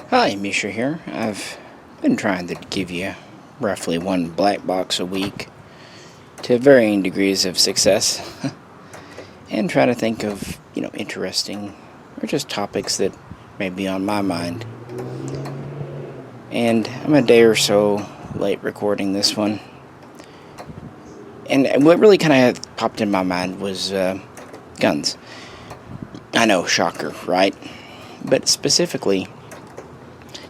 Hi, Misha here. I've been trying to give you roughly one black box a week to varying degrees of success and try to think of, interesting or just topics that may be on my mind. And I'm a day or so late recording this one. And what really kind of popped in my mind was guns. I know, shocker, right? But specifically,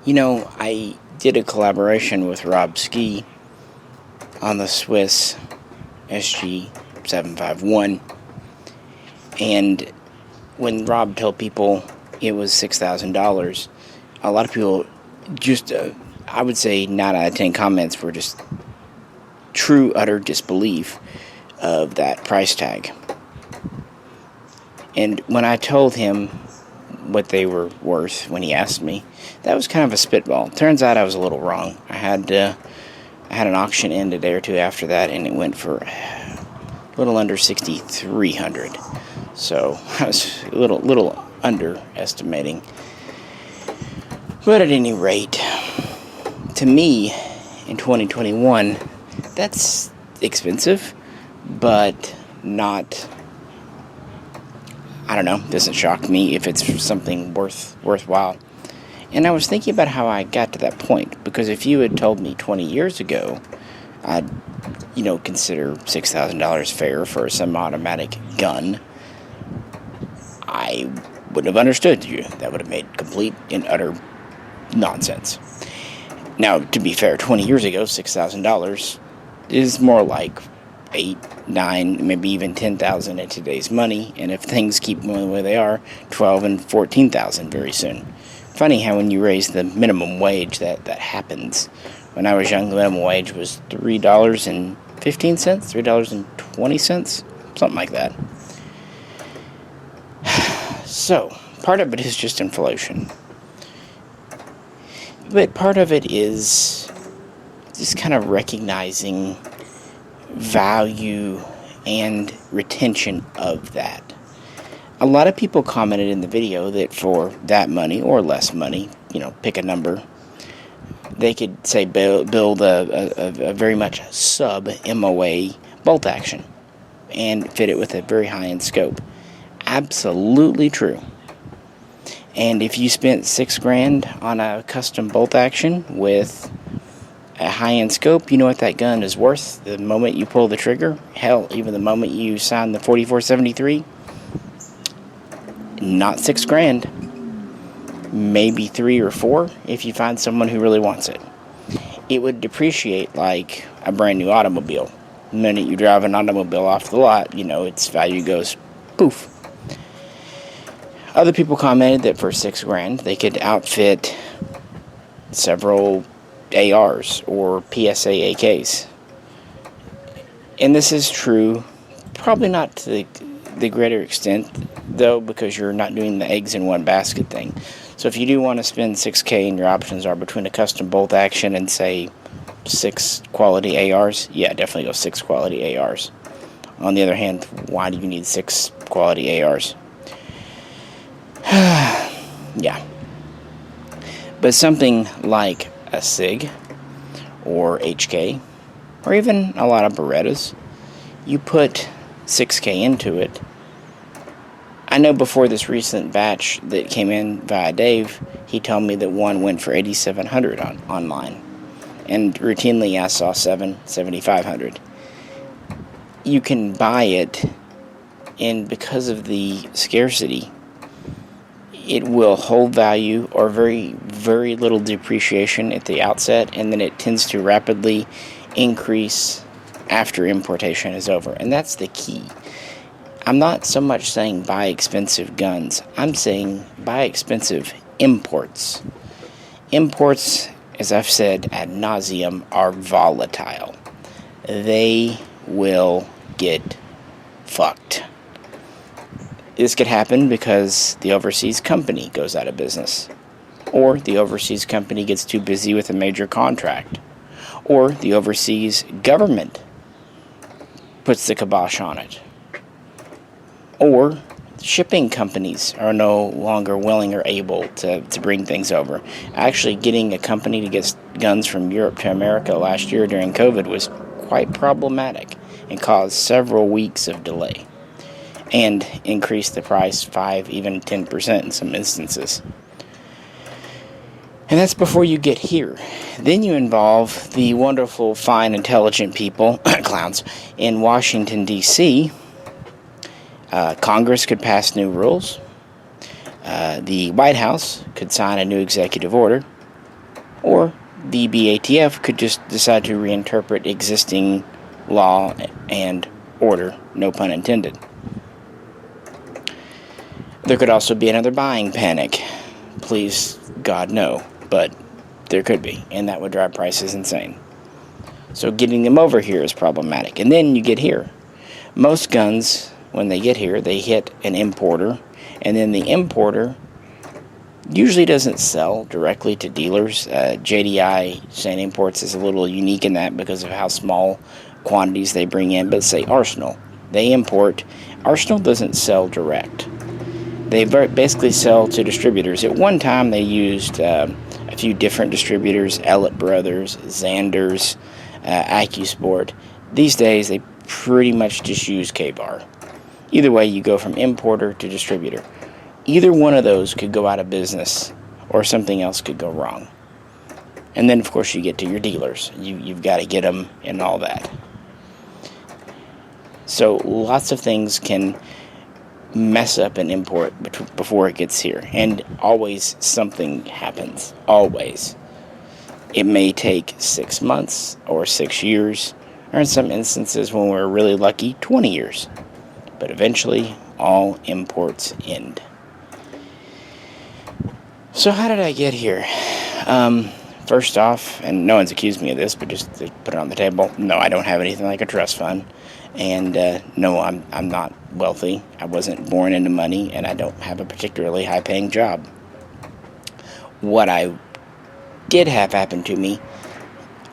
I did a collaboration with Rob Ski on the Swiss SG751, and when Rob told people it was $6,000, a lot of people just, I would say 9 out of 10 comments were just true, utter disbelief of that price tag. And when I told him what they were worth when he asked me, that was kind of a spitball. Turns out I was a little wrong. I had an auction end a day or two after that, and it went for a little under $6,300. So I was a little underestimating. But at any rate, to me, in 2021, that's expensive, but not, I don't know, doesn't shock me if it's something worthwhile. And I was thinking about how I got to that point, because if you had told me 20 years ago, I'd, consider $6,000 fair for a semi-automatic gun, I wouldn't have understood you. That would have made complete and utter nonsense. Now, to be fair, 20 years ago, $6,000 is more like 8, 9, maybe even 10,000 in today's money, and if things keep going the way they are, 12 and 14,000 very soon. Funny how when you raise the minimum wage that happens. When I was young, the minimum wage was $3.15, $3.20, something like that. So, part of it is just inflation. But part of it is just kind of recognizing value and retention of that. A lot of people commented in the video that for that money or less money, pick a number, they could say build a very much sub-MOA bolt action and fit it with a very high-end scope. Absolutely true. And if you spent $6,000 on a custom bolt action with a high-end scope, you know what that gun is worth the moment you pull the trigger? Hell, even the moment you sign the 4473? Not $6,000. Maybe 3 or 4 if you find someone who really wants it. It would depreciate like a brand new automobile. The minute you drive an automobile off the lot, its value goes poof. Other people commented that for $6,000 they could outfit several ARs or PSA AKs. And this is true, probably not to the greater extent, though, because you're not doing the eggs in one basket thing. So if you do want to spend $6,000 and your options are between a custom bolt action and, say, 6 quality ARs, yeah, definitely go 6 quality ARs. On the other hand, why do you need 6 quality ARs? Yeah. But something like a SiG or HK or even a lot of Berettas, you put $6,000 into it. I know before this recent batch that came in via Dave, he told me that one went for $8,700 online, and routinely I saw $7,500. You can buy it, and because of the scarcity, it will hold value or very, very little depreciation at the outset, and then it tends to rapidly increase after importation is over. And that's the key. I'm not so much saying buy expensive guns. I'm saying buy expensive imports. Imports, as I've said ad nauseum, are volatile. They will get fucked. This could happen because the overseas company goes out of business, or the overseas company gets too busy with a major contract, or the overseas government puts the kibosh on it, or shipping companies are no longer willing or able to bring things over. Actually, getting a company to get guns from Europe to America last year during COVID was quite problematic and caused several weeks of delay and increased the price 5, even 10% in some instances. And that's before you get here. Then you involve the wonderful, fine, intelligent people, clowns, in Washington, D.C. Congress could pass new rules. The White House could sign a new executive order. Or the BATF could just decide to reinterpret existing law and order, no pun intended. There could also be another buying panic. Please, God, no. But there could be, and that would drive prices insane. So getting them over here is problematic. And then you get here. Most guns, when they get here, they hit an importer, and then the importer usually doesn't sell directly to dealers. JDI, Chain Imports, is a little unique in that because of how small quantities they bring in. But say Arsenal, they import. Arsenal doesn't sell direct. They basically sell to distributors. At one time, they used a few different distributors: Ellett Brothers, Xander's, AccuSport. These days, they pretty much just use K-Bar. Either way, you go from importer to distributor. Either one of those could go out of business, or something else could go wrong. And then, of course, you get to your dealers. You've got to get them and all that. So lots of things can mess up an import before it gets here. And always something happens. Always. It may take 6 months or 6 years, or in some instances, when we're really lucky, 20 years. But eventually, all imports end. So how did I get here? First off, and no one's accused me of this, but just to put it on the table, no, I don't have anything like a trust fund. And no, I'm not wealthy. I wasn't born into money, and I don't have a particularly high-paying job. What I did have happen to me,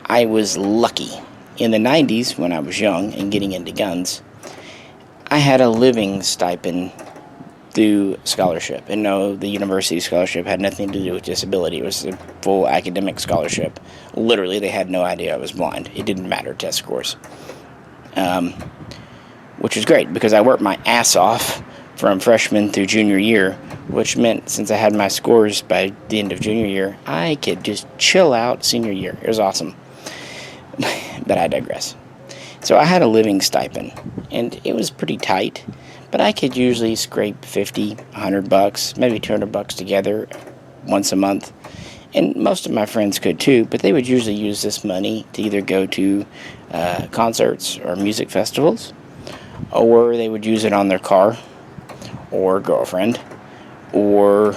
I was lucky. In the 90s, when I was young and getting into guns, I had a living stipend through scholarship. And no, the university scholarship had nothing to do with disability. It was a full academic scholarship. Literally, they had no idea I was blind. It didn't matter, test scores. Which was great, because I worked my ass off from freshman through junior year, which meant since I had my scores by the end of junior year, I could just chill out senior year. It was awesome. But I digress. So I had a living stipend, and it was pretty tight, but I could usually scrape $50, $100, maybe $200 together once a month. And most of my friends could too, but they would usually use this money to either go to concerts or music festivals, or they would use it on their car or girlfriend, or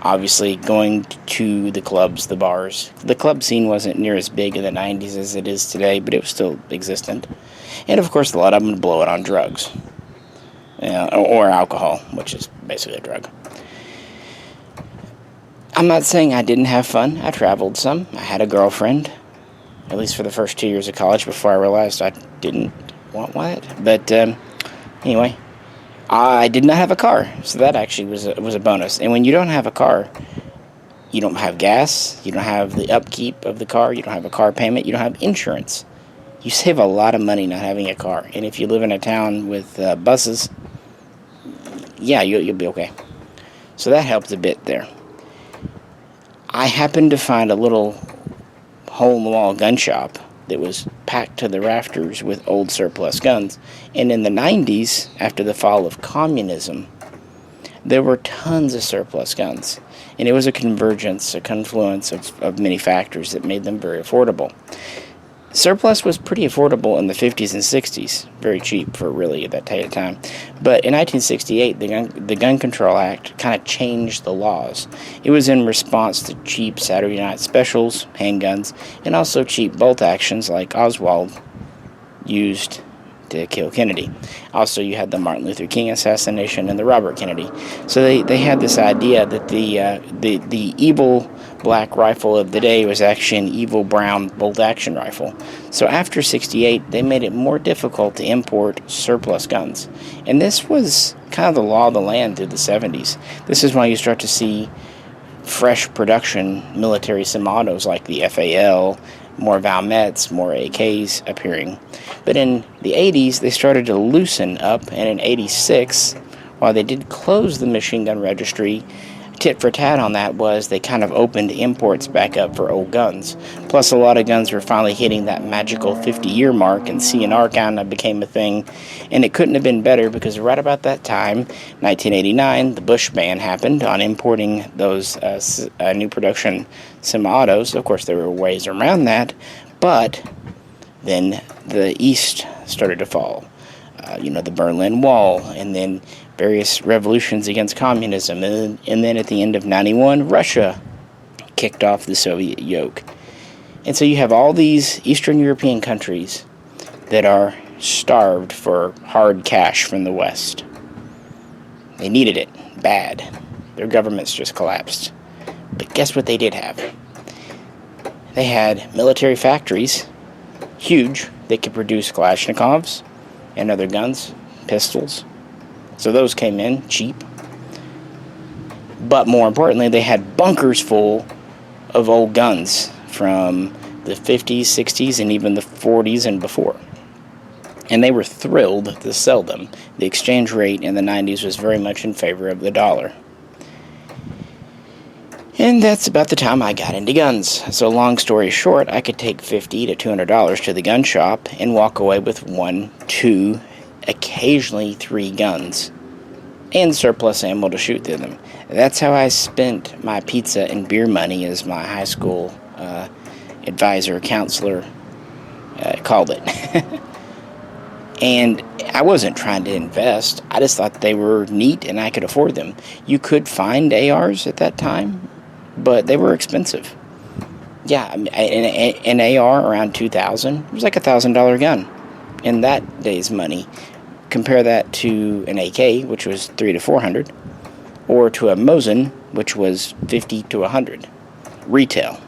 obviously going to the clubs, the bars. The club scene wasn't near as big in the 90s as it is today, but it was still existent. And of course, a lot of them would blow it on drugs, or alcohol, which is basically a drug. I'm not saying I didn't have fun. I traveled some. I had a girlfriend, at least for the first 2 years of college, before I realized I didn't want that. But anyway, I did not have a car, so that actually was a bonus. And when you don't have a car, you don't have gas, you don't have the upkeep of the car, you don't have a car payment, you don't have insurance. You save a lot of money not having a car. And if you live in a town with buses, yeah, you'll be okay. So that helped a bit there. I happened to find a little hole-in-the-wall gun shop that was packed to the rafters with old surplus guns. And in the 90s, after the fall of communism, there were tons of surplus guns. And it was a confluence of many factors that made them very affordable. Surplus was pretty affordable in the 50s and 60s, very cheap for really at that time. But in 1968, the Gun Control Act kind of changed the laws. It was in response to cheap Saturday night specials, handguns, and also cheap bolt actions like Oswald used to kill Kennedy. Also, you had the Martin Luther King assassination and the Robert Kennedy. So they had this idea that the evil black rifle of the day was actually an evil brown bolt-action rifle. So after 68, they made it more difficult to import surplus guns. And this was kind of the law of the land through the 70s. This is why you start to see fresh production military semi-autos like the FAL, more Valmets, more AKs appearing. But in the 80s, they started to loosen up, and in 86, while they did close the machine gun registry, tit for tat on that was they kind of opened imports back up for old guns. Plus, a lot of guns were finally hitting that magical 50-year mark, and CNR kind of became a thing. And it couldn't have been better, because right about that time, 1989, the Bush ban happened on importing those new production semi-autos. Of course, there were ways around that, but then the East started to fall. The Berlin Wall, and then various revolutions against communism, and then at the end of 91, Russia kicked off the Soviet yoke. And so you have all these Eastern European countries that are starved for hard cash from the West. They needed it bad. Their governments just collapsed. But guess what they did have? They had military factories, huge, that could produce Kalashnikovs and other guns, pistols. So those came in cheap. But more importantly, they had bunkers full of old guns from the 50s, 60s, and even the 40s and before. And they were thrilled to sell them. The exchange rate in the 90s was very much in favor of the dollar. And that's about the time I got into guns. So long story short, I could take $50 to $200 to the gun shop and walk away with 1, 2, occasionally 3 guns and surplus ammo to shoot through them. That's how I spent my pizza and beer money, as my high school advisor, counselor called it. And I wasn't trying to invest. I just thought they were neat and I could afford them. You could find ARs at that time, but they were expensive. Yeah, an AR around $2,000 was like a $1,000 gun in that day's money. Compare that to an AK, which was $300 to $400, or to a Mosin, which was $50 to $100 retail,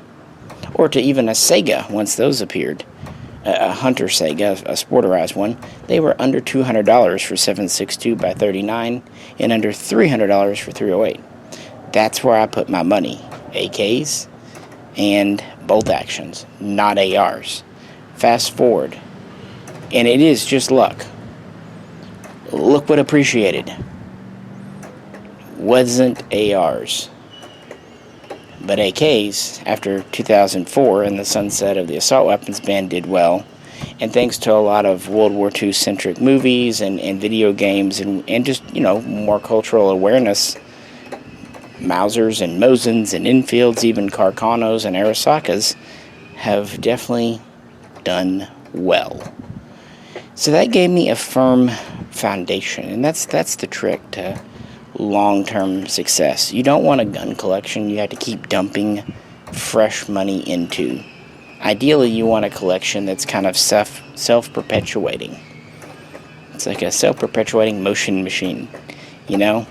or to even a Sega once those appeared. A Hunter Sega, a sporterized one, they were under $200 for 7.62 by 39 and under $300 for 308. That's where I put my money. AKs and bolt actions, not ARs. Fast forward, and it is just luck. Look what appreciated. Wasn't ARs, but AKs, after 2004 and the sunset of the assault weapons ban, did well. And thanks to a lot of World War II centric movies and video games and just, more cultural awareness, Mausers and Mosins and Enfields, even Carcanos and Arisakas have definitely done well. So that gave me a firm foundation, and that's the trick to long-term success. You don't want a gun collection you have to keep dumping fresh money into. Ideally, you want a collection that's kind of self-perpetuating. It's like a self-perpetuating motion machine, You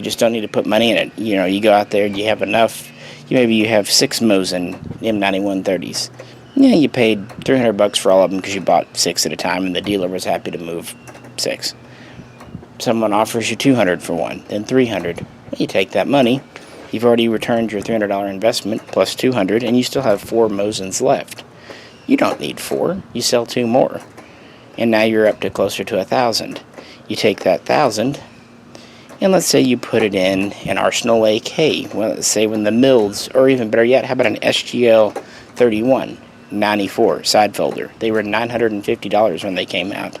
just don't need to put money in it. You go out there, you have enough. Maybe you have 6 Mosin M9130s. Yeah, you paid $300 for all of them because you bought 6 at a time, and the dealer was happy to move 6. Someone offers you $200 for one, then $300. You take that money. You've already returned your $300 investment plus $200, and you still have 4 Mosins left. You don't need 4. You sell 2 more, and now you're up to closer to 1,000. You take that 1,000, and let's say you put it in an Arsenal AK. Well, let's say when the Mills, or even better yet, how about an SGL 31? 94 side folder. They were $950 when they came out.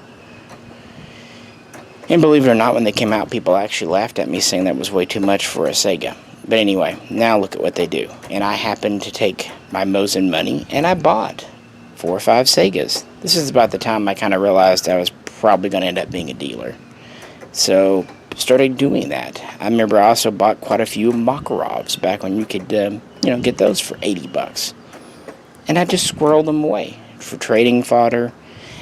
And believe it or not, when they came out, people actually laughed at me saying that was way too much for a Sega. But anyway, now look at what they do. And I happened to take my Mosin money and I bought 4 or 5 Segas. This is about the time I kind of realized I was probably going to end up being a dealer. So started doing that. I remember I also bought quite a few Makarovs back when you could get those for $80. And I just squirreled them away for trading fodder.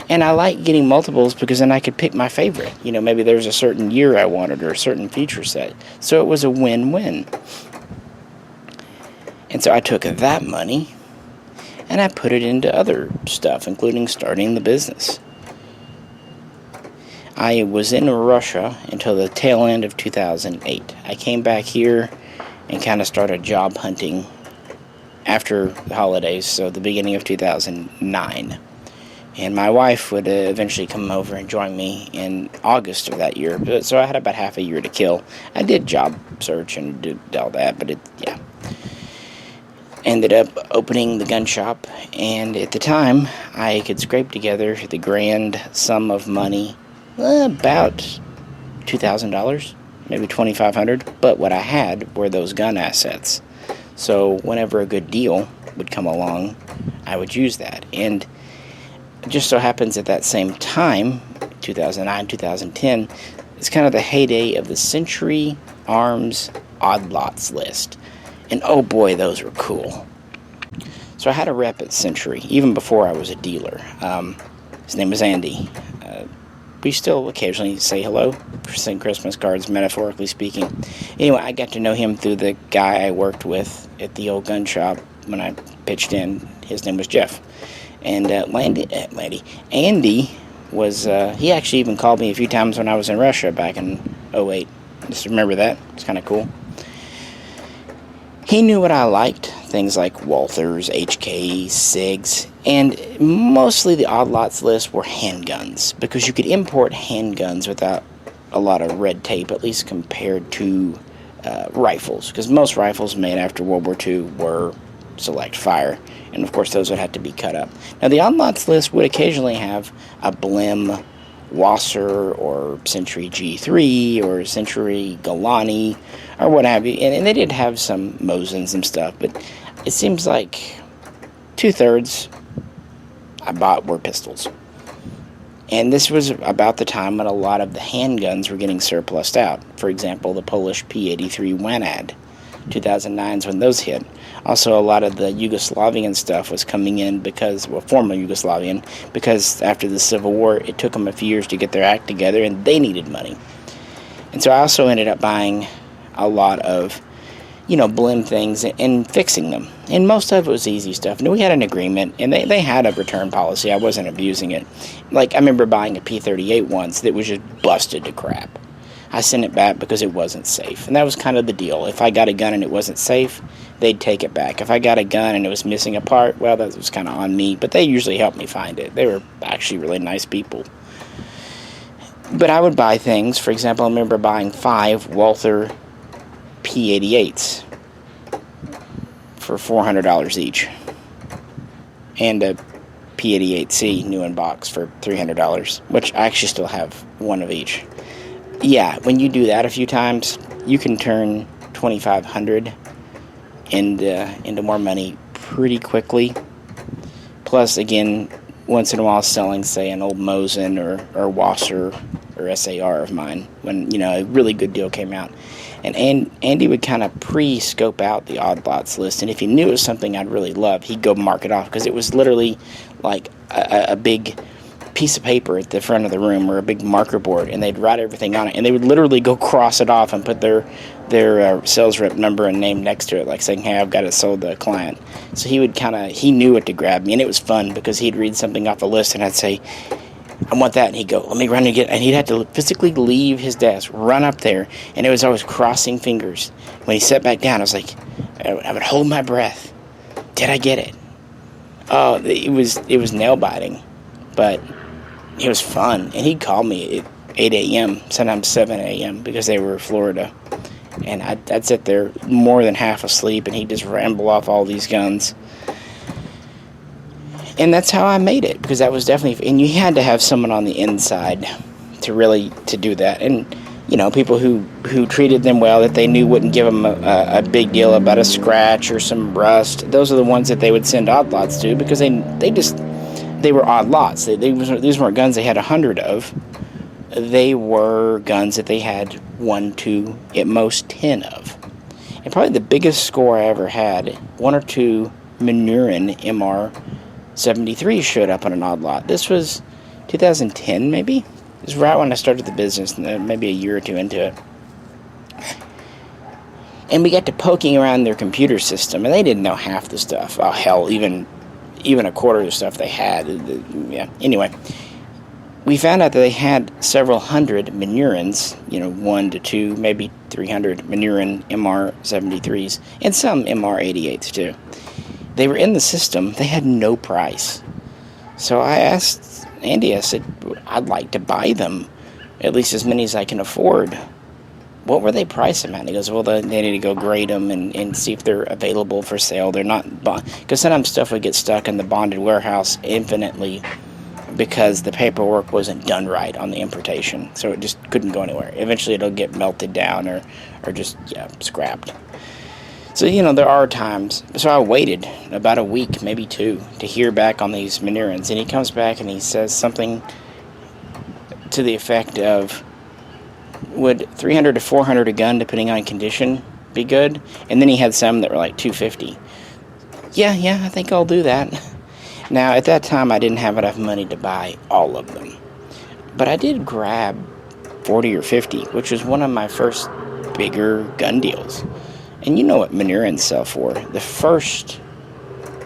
And I like getting multiples because then I could pick my favorite. Maybe there's a certain year I wanted or a certain feature set. So it was a win-win. And so I took that money and I put it into other stuff, including starting the business. I was in Russia until the tail end of 2008. I came back here and kind of started job hunting after the holidays, so the beginning of 2009. And my wife would eventually come over and join me in August of that year. So I had about half a year to kill. I did job search and did all that, but ended up opening the gun shop. And at the time, I could scrape together the grand sum of money, about $2,000, maybe $2,500. But what I had were those gun assets. So whenever a good deal would come along, I would use that. And it just so happens at that same time, 2009, 2010, it's kind of the heyday of the Century Arms Odd Lots list. And oh boy, those were cool. So I had a rep at Century, even before I was a dealer. His name was Andy. We still occasionally say hello, send Christmas cards, metaphorically speaking. Anyway, I got to know him through the guy I worked with at the old gun shop when I pitched in. His name was Jeff. And Andy was, he actually even called me a few times when I was in Russia back in 2008. Just remember that. It's kind of cool. He knew what I liked, things like Walthers, HK, SiGs, and mostly the odd lots list were handguns, because you could import handguns without a lot of red tape, at least compared to rifles, because most rifles made after World War II were select fire, and of course those would have to be cut up. Now the odd lots list would occasionally have a Blim Wasser or Century G3 or Century Galani or what have you, and they did have some Mosins and stuff, but it seems like 2/3 I bought were pistols. And this was about the time when a lot of the handguns were getting surplused out. For example, the Polish P83 Wanad, 2009 is when those hit. Also, a lot of the Yugoslavian stuff was coming in because, well, former Yugoslavian, because after the Civil War, it took them a few years to get their act together, and they needed money. And so I also ended up buying a lot of, Blim things and fixing them. And most of it was easy stuff. And we had an agreement, and they had a return policy. I wasn't abusing it. Like, I remember buying a P38 once that was just busted to crap. I sent it back because it wasn't safe. And that was kind of the deal. If I got a gun and it wasn't safe, they'd take it back. If I got a gun and it was missing a part, well, that was kind of on me. But they usually helped me find it. They were actually really nice people. But I would buy things. For example, I remember buying 5 Walther P88s for $400 each. And a P88C new in box for $300, which I actually still have one of each. Yeah, when you do that a few times, you can turn $2,500 into more money pretty quickly. Plus, again, once in a while selling, say, an old Mosin or Wasser or SAR of mine when, a really good deal came out. And Andy would kind of pre-scope out the odd lots list, and if he knew it was something I'd really love, he'd go mark it off, because it was literally like a big piece of paper at the front of the room, or a big marker board, and they'd write everything on it, and they would literally go cross it off and put their sales rep number and name next to it, like saying, hey, I've got it sold to a client. So he knew what to grab me, and it was fun, because he'd read something off the list, and I'd say, I want that, and he'd go, let me run and get it, and he'd have to physically leave his desk, run up there, and it was always crossing fingers. When he sat back down, I was like, I would hold my breath. Did I get it? Oh, it was nail-biting, but it was fun, and he'd call me at 8 a.m., sometimes 7 a.m., because they were in Florida, and I'd sit there more than half asleep, and he'd just ramble off all these guns. And that's how I made it, because that was definitely, and you had to have someone on the inside to do that, and people who treated them well, that they knew wouldn't give them a big deal about a scratch or some rust. Those are the ones that they would send odd lots to, because they were odd lots. These weren't guns they had 100 of. They were guns that they had 1, 2, at most 10 of. And probably the biggest score I ever had, 1 or 2 Manurin MR73 showed up on an odd lot. This was 2010, maybe? It was right when I started the business, maybe a year or two into it. And we got to poking around their computer system, and they didn't know half the stuff. Oh, hell, even a quarter of the stuff they had. Yeah. Anyway, we found out that they had several hundred Manurans, 1 to 2, maybe 300 Manuran MR73s, and some MR88s too. They were in the system. They had no price. So I asked Andy, I said, I'd like to buy them, at least as many as I can afford. What were they pricing at? And he goes, well, they need to go grade them and see if they're available for sale. They're not because sometimes stuff would get stuck in the bonded warehouse infinitely because the paperwork wasn't done right on the importation, so it just couldn't go anywhere. Eventually, it'll get melted down or just scrapped. So there are times. So I waited about a week, maybe 2, to hear back on these Manurans, and he comes back and he says something to the effect of, would 300 to 400 a gun, depending on condition, be good? And then he had some that were like 250. Yeah, I think I'll do that. Now, at that time, I didn't have enough money to buy all of them. But I did grab 40 or 50, which was one of my first bigger gun deals. And you know what Manurans sell for. The first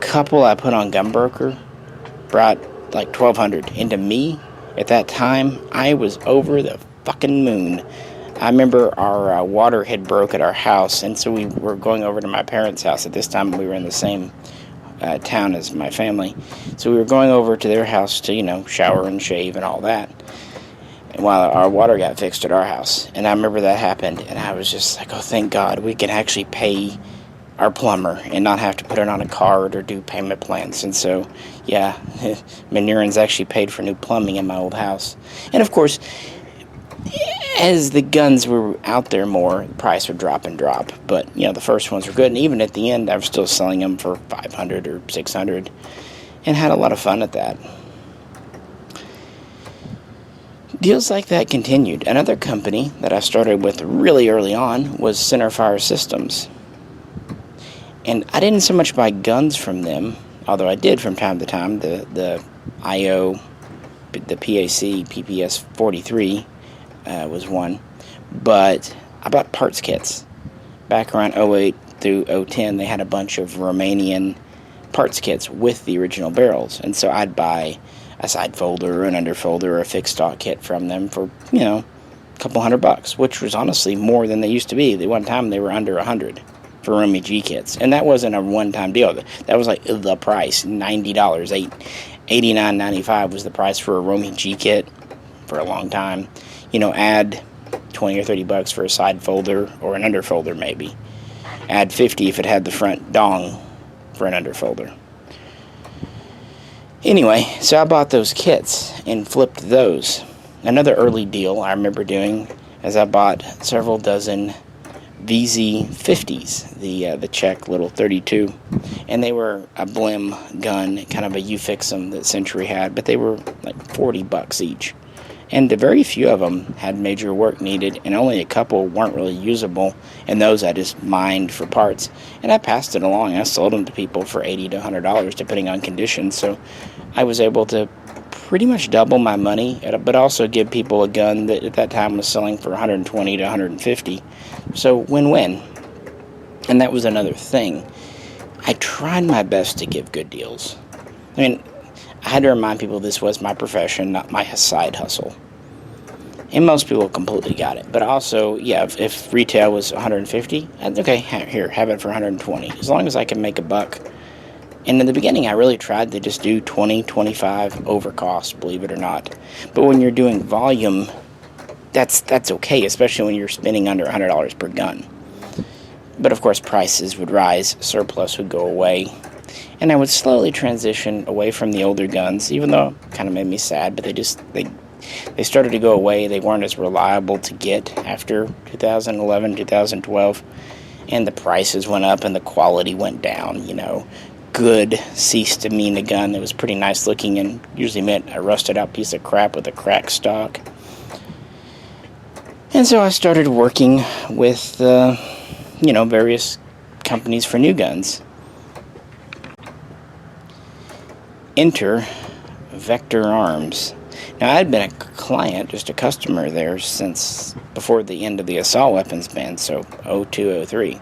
couple I put on Gunbroker brought like $1,200. And to me, at that time, I was over the fucking moon. I remember our water had broke at our house, and so we were going over to my parents' house. At this time, we were in the same town as my family. So we were going over to their house to, shower and shave and all that, and while our water got fixed at our house. And I remember that happened, and I was just like, oh, thank God, we can actually pay our plumber and not have to put it on a card or do payment plans. And so, yeah, Manurans actually paid for new plumbing in my old house. And of course, as the guns were out there more, the price would drop and drop. But, the first ones were good. And even at the end, I was still selling them for $500 or $600 and had a lot of fun at that. Deals like that continued. Another company that I started with really early on was Centerfire Systems. And I didn't so much buy guns from them, although I did from time to time. The IO, the PAC, PPS 43 was one. But I bought parts kits. Back around 08 through 010, they had a bunch of Romanian parts kits with the original barrels. And so I'd buy a side folder, an under folder, or a fixed stock kit from them for, a couple $100, which was honestly more than they used to be. At one time, they were under $100 for Romy G kits. And that wasn't a one-time deal. That was like the price, $90. $89.95 was the price for a Romy G kit for a long time. Add $20 or $30 for a side folder or an under folder maybe. Add $50 if it had the front dong for an under folder. Anyway, so I bought those kits and flipped those. Another early deal I remember doing is I bought several dozen VZ50s, the Czech little 32, and they were a blim gun, kind of a U-Fix-em that Century had, but they were like $40 each. And very few of them had major work needed, and only a couple weren't really usable, and those I just mined for parts. And I passed it along. I sold them to people for $80 to $100, depending on conditions. So I was able to pretty much double my money, but also give people a gun that at that time was selling for $120 to $150. So win-win. And that was another thing. I tried my best to give good deals. I mean, I had to remind people this was my profession, not my side hustle. And most people completely got it. But also, yeah, if retail was $150, okay, here, have it for $120. As long as I can make a buck. And in the beginning, I really tried to just do $20, $25 over cost, believe it or not. But when you're doing volume, that's okay, especially when you're spending under $100 per gun. But of course, prices would rise, surplus would go away. And I would slowly transition away from the older guns, even though it kind of made me sad, but they started to go away. They weren't as reliable to get after 2011, 2012, and the prices went up and the quality went down. Good ceased to mean a gun that was pretty nice looking and usually meant a rusted out piece of crap with a cracked stock. And so I started working with, various companies for new guns. Enter Vector Arms. Now, I'd been a client, just a customer there since before the end of the assault weapons ban, so 02, 03.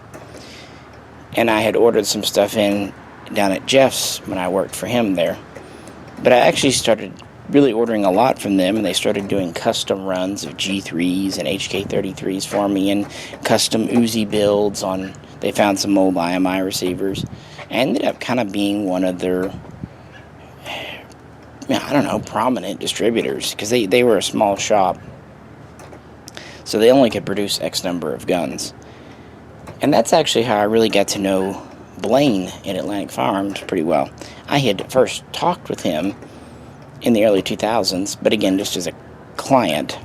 and I had ordered some stuff in down at Jeff's when I worked for him there. But I actually started really ordering a lot from them, and they started doing custom runs of G3s and HK33s for me, and custom Uzi builds on. They found some old IMI receivers. I ended up kind of being one of their, I don't know, prominent distributors, because they were a small shop, so they only could produce X number of guns. And that's actually how I really got to know Blaine in Atlantic Farms pretty well. I had first talked with him in the early 2000s, but again, just as a client.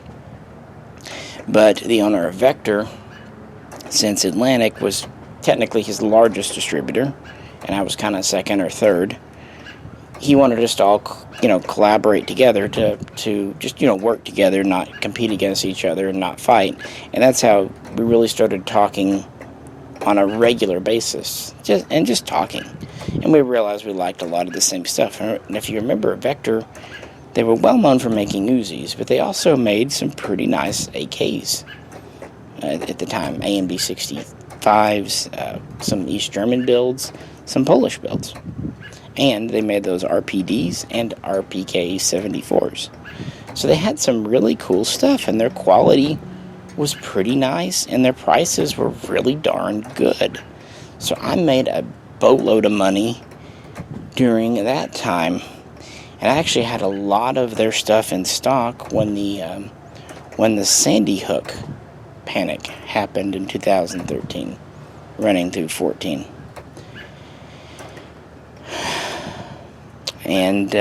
But the owner of Vector, since Atlantic was technically his largest distributor, and I was kind of second or third, he wanted us to all, collaborate together to just, work together, not compete against each other and not fight. And that's how we really started talking on a regular basis, just talking. And we realized we liked a lot of the same stuff. And if you remember, Vector, they were well known for making Uzis, but they also made some pretty nice AKs at the time. AMD 65s, some East German builds, some Polish builds. And they made those RPDs and RPK 74s. So they had some really cool stuff, and their quality was pretty nice, and their prices were really darn good. So I made a boatload of money during that time, and I actually had a lot of their stuff in stock when the Sandy Hook panic happened in 2013, running through 14. And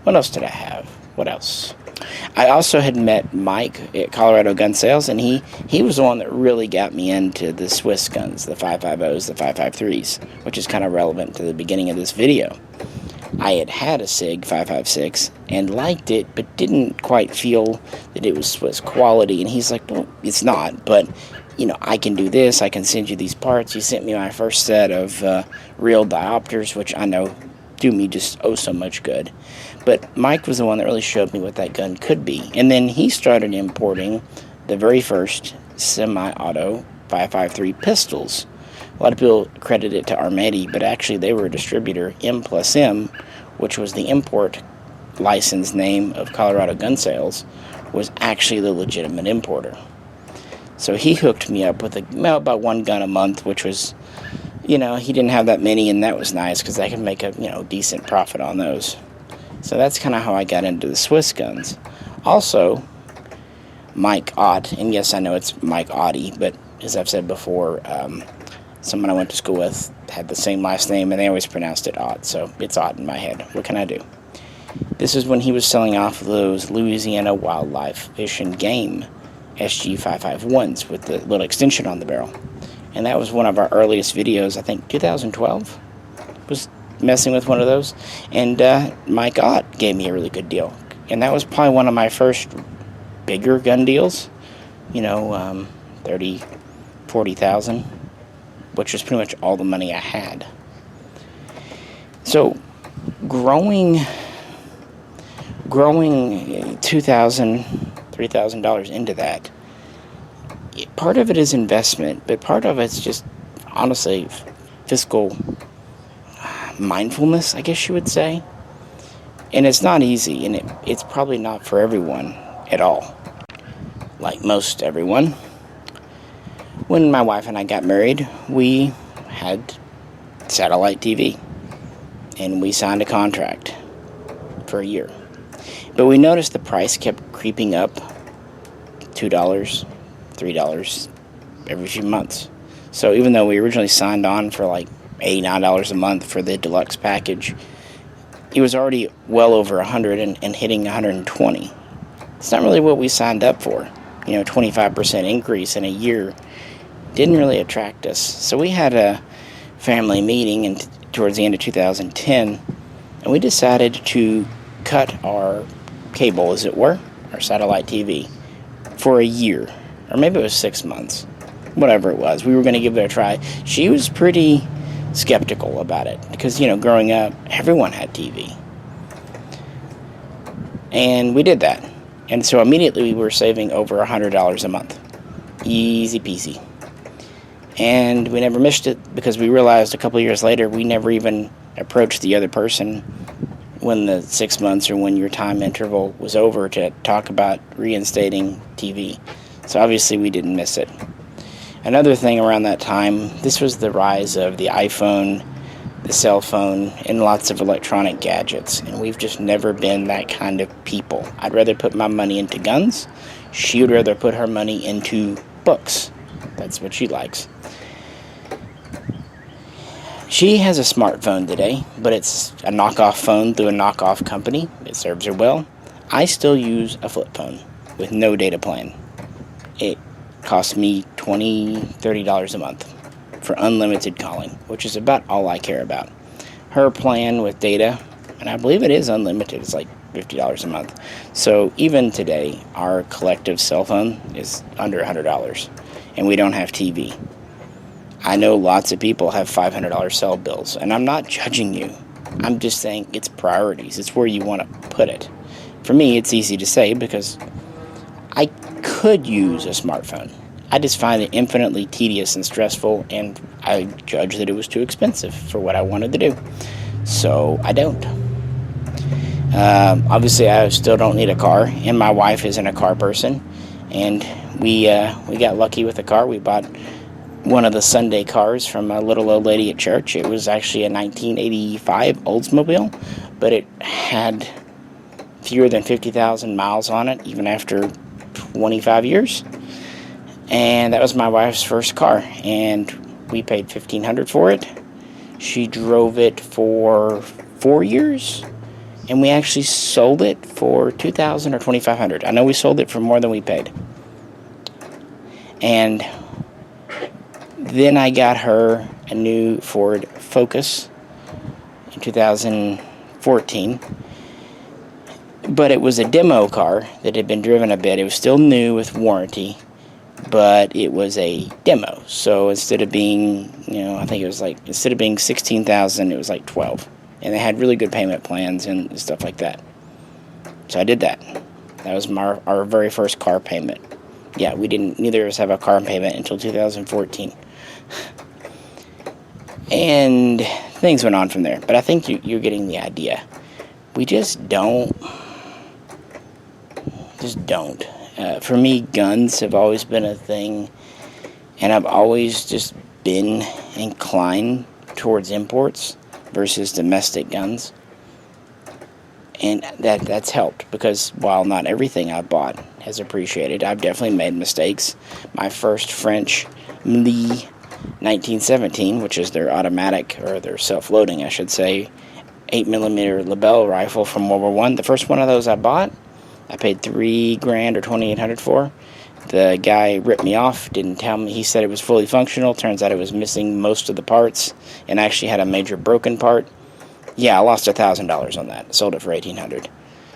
what else did I have? What else? I also had met Mike at Colorado Gun Sales, and he was the one that really got me into the Swiss guns, the 5.50s, the 5.53s, which is kind of relevant to the beginning of this video. I had a SIG 5.56 and liked it, but didn't quite feel that it was Swiss quality. And he's like, well, it's not, but I can do this. I can send you these parts. He sent me my first set of real diopters, which I know do me just so much good. But Mike was the one that really showed me what that gun could be. And then he started importing the very first semi-auto 5.53 pistols. A lot of people credit it to Armedi, but actually they were a distributor. M+M, which was the import license name of Colorado Gun Sales, was actually the legitimate importer. So he hooked me up with about one gun a month, which was, he didn't have that many, and that was nice because I could make a decent profit on those. So that's kind of how I got into the Swiss guns. Also, Mike Ott, and yes, I know it's Mike Otti, but as I've said before, someone I went to school with had the same last name, and they always pronounced it Ott, so it's Ott in my head. What can I do? This is when he was selling off those Louisiana Wildlife Fish and Game SG 5.51s with the little extension on the barrel. And that was one of our earliest videos, I think 2012, was messing with one of those. And Mike Ott gave me a really good deal. And that was probably one of my first bigger gun deals, 30, 40,000, which was pretty much all the money I had. So growing $2,000, $3,000 into that, part of it is investment, but part of it's just, honestly, fiscal mindfulness, I guess you would say. And it's not easy, and it's probably not for everyone at all. Like most everyone. When my wife and I got married, we had satellite TV, and we signed a contract for a year. But we noticed the price kept creeping up, $2, $3 every few months. So even though we originally signed on for like $89 a month for the deluxe package, it was already well over $100 and hitting $120. It's not really what we signed up for. 25% increase in a year didn't really attract us. So we had a family meeting towards the end of 2010, and we decided to cut our cable, as it were, our satellite TV, for a year. Or maybe it was 6 months. Whatever it was. We were going to give it a try. She was pretty skeptical about it because, growing up, everyone had TV. And we did that. And so immediately we were saving over $100 a month. Easy peasy. And we never missed it because we realized a couple of years later we never even approached the other person when the 6 months or when your time interval was over to talk about reinstating TV. So obviously we didn't miss it. Another thing around that time, this was the rise of the iPhone, the cell phone, and lots of electronic gadgets. And we've just never been that kind of people. I'd rather put my money into guns. She would rather put her money into books. That's what she likes. She has a smartphone today, but it's a knockoff phone through a knockoff company. It serves her well. I still use a flip phone with no data plan. It costs me $20, $30 a month for unlimited calling, which is about all I care about. Her plan with data, and I believe it is unlimited, it's like $50 a month. So even today, our collective cell phone is under $100, and we don't have TV. I know lots of people have $500 cell bills, and I'm not judging you. I'm just saying it's priorities. It's where you want to put it. For me, it's easy to say because I could use a smartphone. I just find it infinitely tedious and stressful, and I judged that it was too expensive for what I wanted to do. So I don't. Obviously, I still don't need a car, and my wife isn't a car person. And we got lucky with a car. We bought one of the Sunday cars from a little old lady at church. It was actually a 1985 Oldsmobile, but it had fewer than 50,000 miles on it, even after 25 years. And that was my wife's first car, and we paid $1,500 for it. She drove it for 4 years, and we actually sold it for $2,000 or $2,500. I know we sold it for more than we paid. And then I got her a new Ford Focus in 2014. But it was a demo car that had been driven a bit. It was still new with warranty, but it was a demo. So instead of being, I think it was like, instead of being $16,000, it was like $12,000. And they had really good payment plans and stuff like that. So I did that. That was our very first car payment. Yeah, neither of us have a car payment until 2014. And things went on from there. But I think you're getting the idea. We just don't. For me, guns have always been a thing, and I've always just been inclined towards imports versus domestic guns. And that's helped, because while not everything I've bought has appreciated, I've definitely made mistakes. My first French Lee 1917, which is their automatic, or their self-loading, I should say, 8mm Lebel rifle from World War I. The first one of those I bought, I paid $3,000 or $2,800 for. The guy ripped me off, didn't tell me. He said it was fully functional. Turns out it was missing most of the parts and actually had a major broken part. Yeah, I lost $1,000 on that. Sold it for $1,800.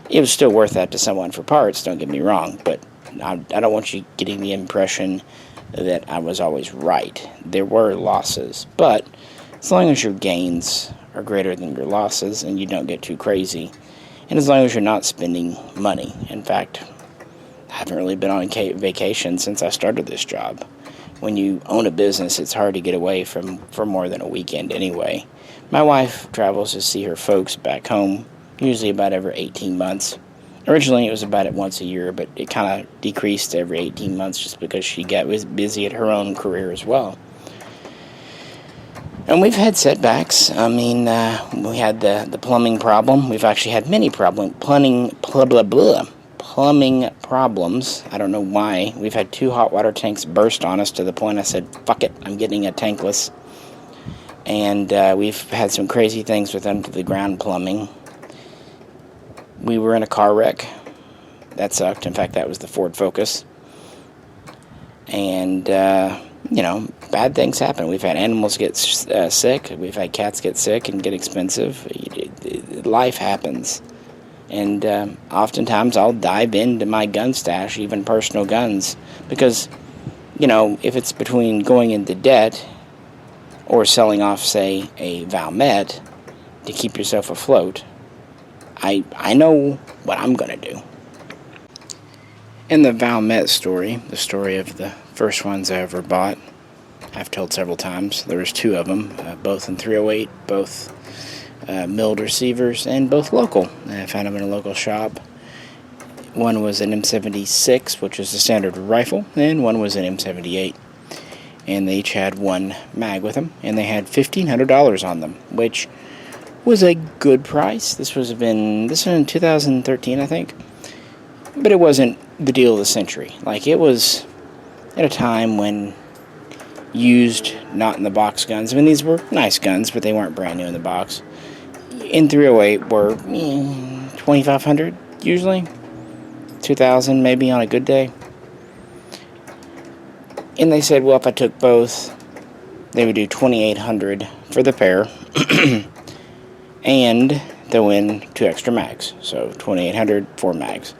It was still worth that to someone for parts, don't get me wrong, but I don't want you getting the impression that I was always right. There were losses, but as long as your gains are greater than your losses and you don't get too crazy, and as long as you're not spending money. In fact, I haven't really been on vacation since I started this job. When you own a business, it's hard to get away for more than a weekend anyway. My wife travels to see her folks back home, usually about every 18 months. Originally, it was about it once a year, but it kind of decreased every 18 months just because she was busy at her own career as well. And we've had setbacks. I mean, we had the plumbing problem. We've actually had many plumbing problems. I don't know why. We've had 2 hot water tanks burst on us to the point I said, fuck it, I'm getting a tankless. And we've had some crazy things with under-the-ground plumbing. We were in a car wreck. That sucked. In fact, that was the Ford Focus. And, bad things happen. We've had animals get sick. We've had cats get sick and get expensive. Life happens. And oftentimes I'll dive into my gun stash, even personal guns, because, if it's between going into debt or selling off, say, a Valmet to keep yourself afloat, I know what I'm going to do. In the Valmet story, the story of the first ones I ever bought, I've told several times. There was 2 of them, both in 308, both milled receivers, and both local. I found them in a local shop. One was an M76, which is a standard rifle, and one was an M78. And they each had 1 mag with them, and they had $1,500 on them, which was a good price. This was in 2013, I think. But it wasn't the deal of the century. Like, it was at a time when used, not in the box guns. I mean, these were nice guns, but they weren't brand new in the box. In 308 were $2,500 usually, $2,000 maybe on a good day. And they said, well, if I took both, they would do $2,800 for the pair, and throw in 2 extra mags. So $2,800, 4 mags.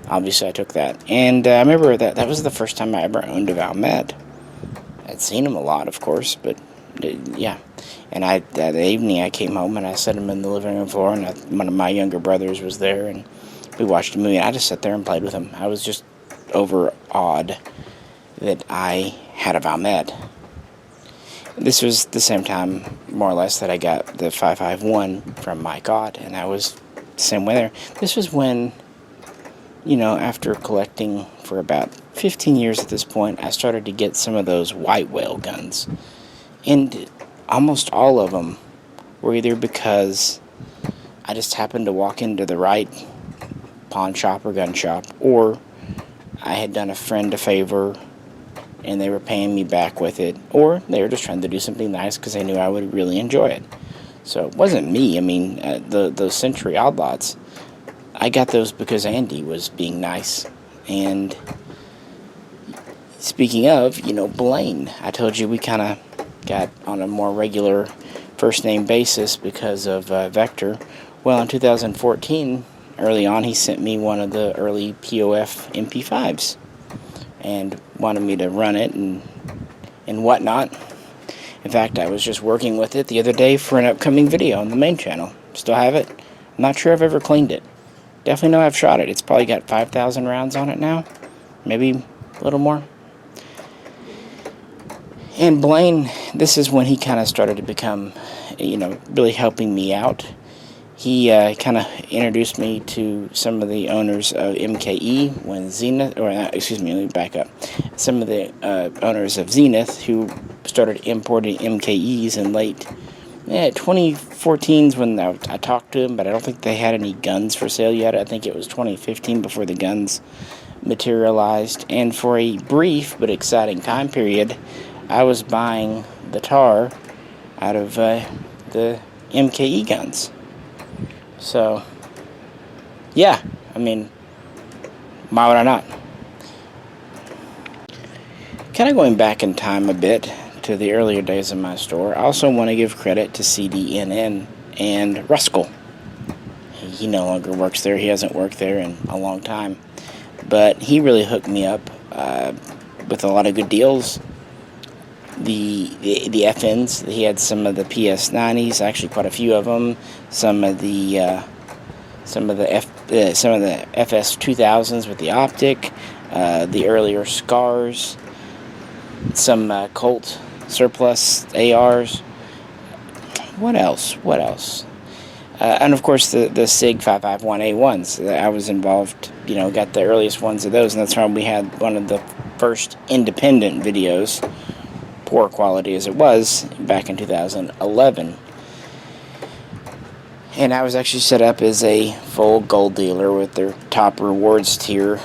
Obviously, I took that. And I remember that was the first time I ever owned a Valmet. I'd seen them a lot, of course, but yeah. And that evening I came home and I set them in the living room floor, and one of my younger brothers was there, and we watched a movie, and I just sat there and played with them. I was just overawed that I had a Valmet. This was the same time, more or less, that I got the 5.51 from Mike Ott, and I was the same way there. This was when, after collecting for about 15 years at this point, I started to get some of those white whale guns. And almost all of them were either because I just happened to walk into the right pawn shop or gun shop, or I had done a friend a favor and they were paying me back with it, or they were just trying to do something nice because they knew I would really enjoy it. So it wasn't me. I mean, those Century Odd Lots, I got those because Andy was being nice. And speaking of, Blaine, I told you we kind of got on a more regular first name basis because of Vector. Well, in 2014, early on, he sent me one of the early POF MP5s and wanted me to run it and whatnot. In fact, I was just working with it the other day for an upcoming video on the main channel. Still have it. I'm not sure I've ever cleaned it. Definitely know I've shot it. It's probably got 5,000 rounds on it now. Maybe a little more. And Blaine, this is when he kind of started to become, really helping me out. He kind of introduced me to some of the owners of MKE when Zenith, let me back up. Some of the owners of Zenith who started importing MKEs in late 2014 is when I talked to them, but I don't think they had any guns for sale yet. I think it was 2015 before the guns materialized. And for a brief but exciting time period, I was buying the tar out of the MKE guns. So, yeah, I mean, why would I not? Kind of going back in time a bit to the earlier days of my store, I also want to give credit to CDNN and Ruskell. He no longer works there. He hasn't worked there in a long time. But he really hooked me up with a lot of good deals. The FNs, he had some of the PS90s, actually quite a few of them. Some of the FS2000s with the optic, the earlier Scars, some Colt surplus ARs. What else? And of course the SIG 551A1s. I was involved, got the earliest ones of those, and that's why we had one of the first independent videos, poor quality as it was, back in 2011. And I was actually set up as a full gold dealer with their top rewards tier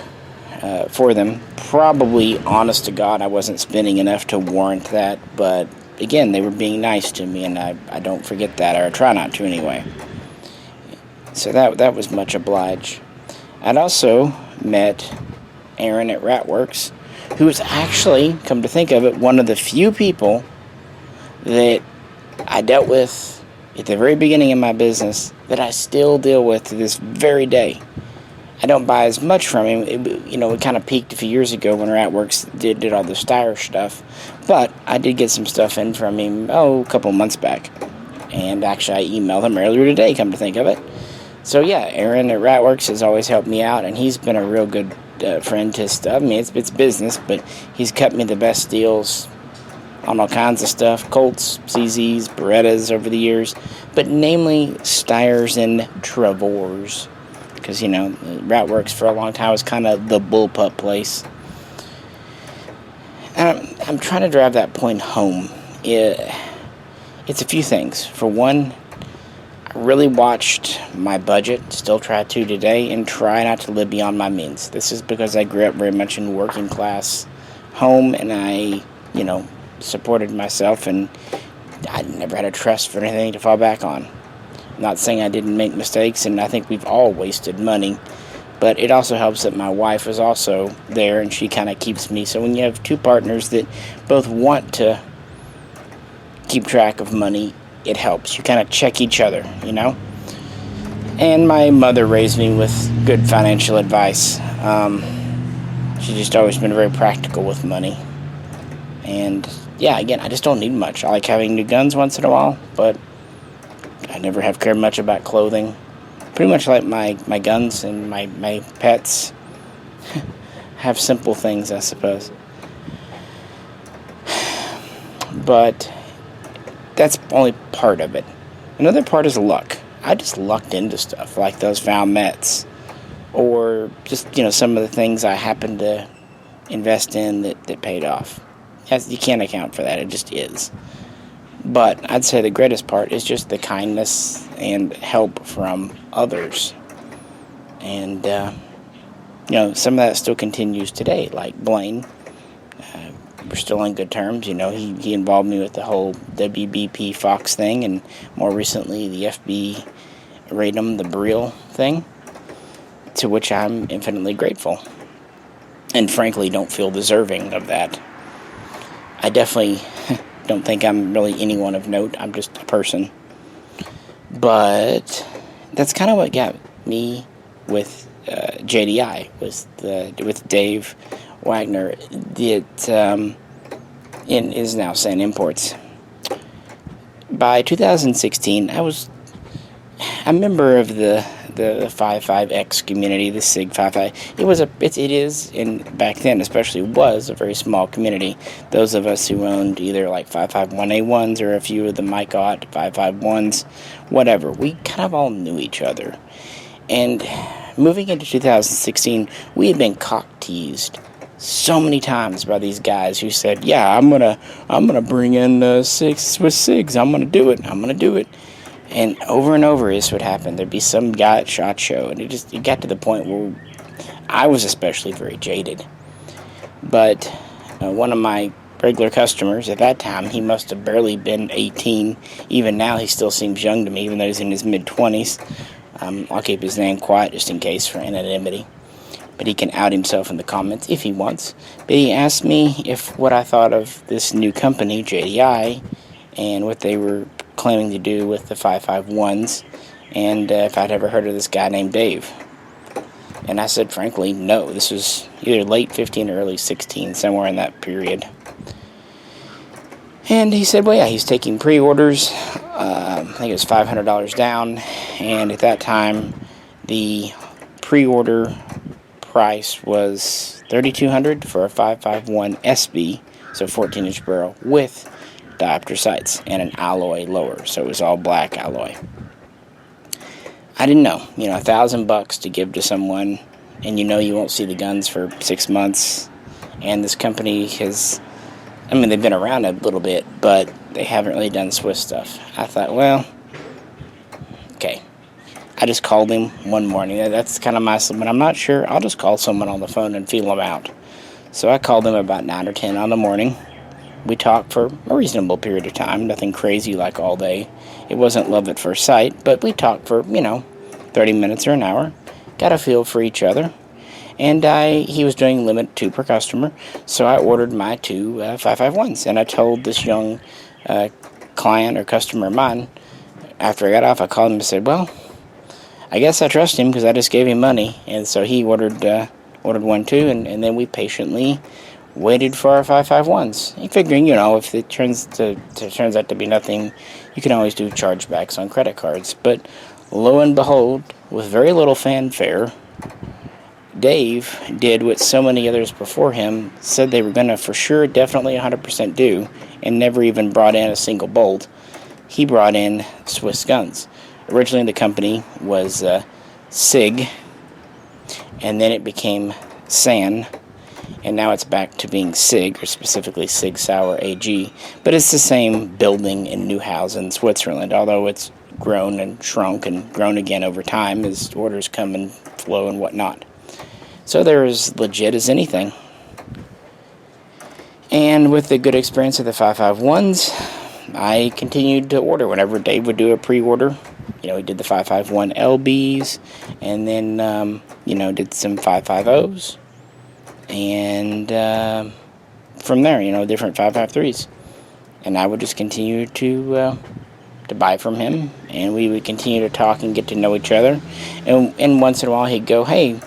for them. Probably, honest to God, I wasn't spending enough to warrant that, but again, they were being nice to me, and I don't forget that, or I try not to anyway. So that was much obliged. I'd also met Aaron at Ratworks, who was actually, come to think of it, one of the few people that I dealt with at the very beginning of my business that I still deal with to this very day. I don't buy as much from him. It kind of peaked a few years ago when Ratworks did all the Steyr stuff. But I did get some stuff in from him, a couple months back. And actually, I emailed him earlier today, come to think of it. So yeah, Aaron at Ratworks has always helped me out, and he's been a real good friend to stuff. I mean, it's business, but he's cut me the best deals on all kinds of stuff. Colts, SiGs, Berettas over the years. But namely, Steyrs and Travors. Because, Route for a long time was kind of the bullpup place. I'm trying to drive that point home. It's a few things. For one, I really watched my budget, still try to today, and try not to live beyond my means. This is because I grew up very much in a working class home, and I, supported myself, and I never had a trust for anything to fall back on. I'm not saying I didn't make mistakes, and I think we've all wasted money, but it also helps that my wife is also there, and she kind of keeps me. So when you have two partners that both want to keep track of money, it helps. You kind of check each other, And my mother raised me with good financial advice. She's just always been very practical with money. And yeah, again, I just don't need much. I like having new guns once in a while, but I never have cared much about clothing. Pretty much like my guns and my pets. Have simple things, I suppose. But that's only part of it. Another part is luck. I just lucked into stuff like those found Mets. Or just, some of the things I happened to invest in that paid off. You can't account for that. It just is. But I'd say the greatest part is just the kindness and help from others. And, some of that still continues today. Like Blaine. We're still on good terms. He involved me with the whole WBP Fox thing. And more recently, the FB Radom, the Briel thing. To which I'm infinitely grateful. And frankly, don't feel deserving of that. I definitely don't think I'm really anyone of note. I'm just a person. But that's kind of what got me with JDI, with Dave Wagner. It is now San Imports. By 2016, I was a member of the 55X community, the SIG 55. It is, and back then especially was, a very small community. Those of us who owned either like 551A1s or a few of the Micot 551s, whatever, we kind of all knew each other. And moving into 2016, we had been cock-teased so many times by these guys who said, "Yeah, I'm gonna bring in Six with SIGs. I'm gonna do it." And over this would happen. There'd be some guy at SHOT Show, and it got to the point where I was especially very jaded. But one of my regular customers at that time, he must have barely been 18. Even now, he still seems young to me, even though he's in his mid-20s. I'll keep his name quiet just in case for anonymity. But he can out himself in the comments if he wants. But he asked me what I thought of this new company, JDI, and what they were claiming to do with the 551s, and if I'd ever heard of this guy named Dave. And I said, frankly, no. This was either late 15 or early 16, somewhere in that period. And he said, well, yeah, he's taking pre-orders. I think it was $500 down, and at that time, the pre-order price was $3,200 for a 551 SB, so 14-inch barrel, with diopter sights and an alloy lower, so it was all black alloy. I didn't know, $1,000 to give to someone, and you won't see the guns for 6 months, and this company they've been around a little bit, but they haven't really done Swiss stuff. I thought, well, okay. I just called him one morning. That's kind of my, when I'm not sure, I'll just call someone on the phone and feel them out. So I called him about 9 or 10 on the morning. We talked for a reasonable period of time, nothing crazy like all day. It wasn't love at first sight, but we talked for, 30 minutes or an hour, got a feel for each other, and he was doing limit 2 per customer, so I ordered my 2 551s, and I told this young client or customer of mine, after I got off, I called him and said, well, I guess I trust him because I just gave him money, and so he ordered one too, and then we patiently waited for our 551s. Figuring, if it turns out to be nothing, you can always do chargebacks on credit cards. But lo and behold, with very little fanfare, Dave did what so many others before him said they were going to for sure, definitely 100% do, and never even brought in a single bolt. He brought in Swiss guns. Originally, the company was SIG, and then it became SAN, and now it's back to being SIG, or specifically Sig Sauer AG. But it's the same building in Neuhausen, Switzerland, although it's grown and shrunk and grown again over time as orders come and flow and whatnot. So they're as legit as anything. And with the good experience of the 551s, I continued to order whenever Dave would do a pre-order. He did the 551 LBs, and then, did some 550s. And from there, different 553s. And I would just continue to buy from him, and we would continue to talk and get to know each other. And once in a while, he'd go, hey,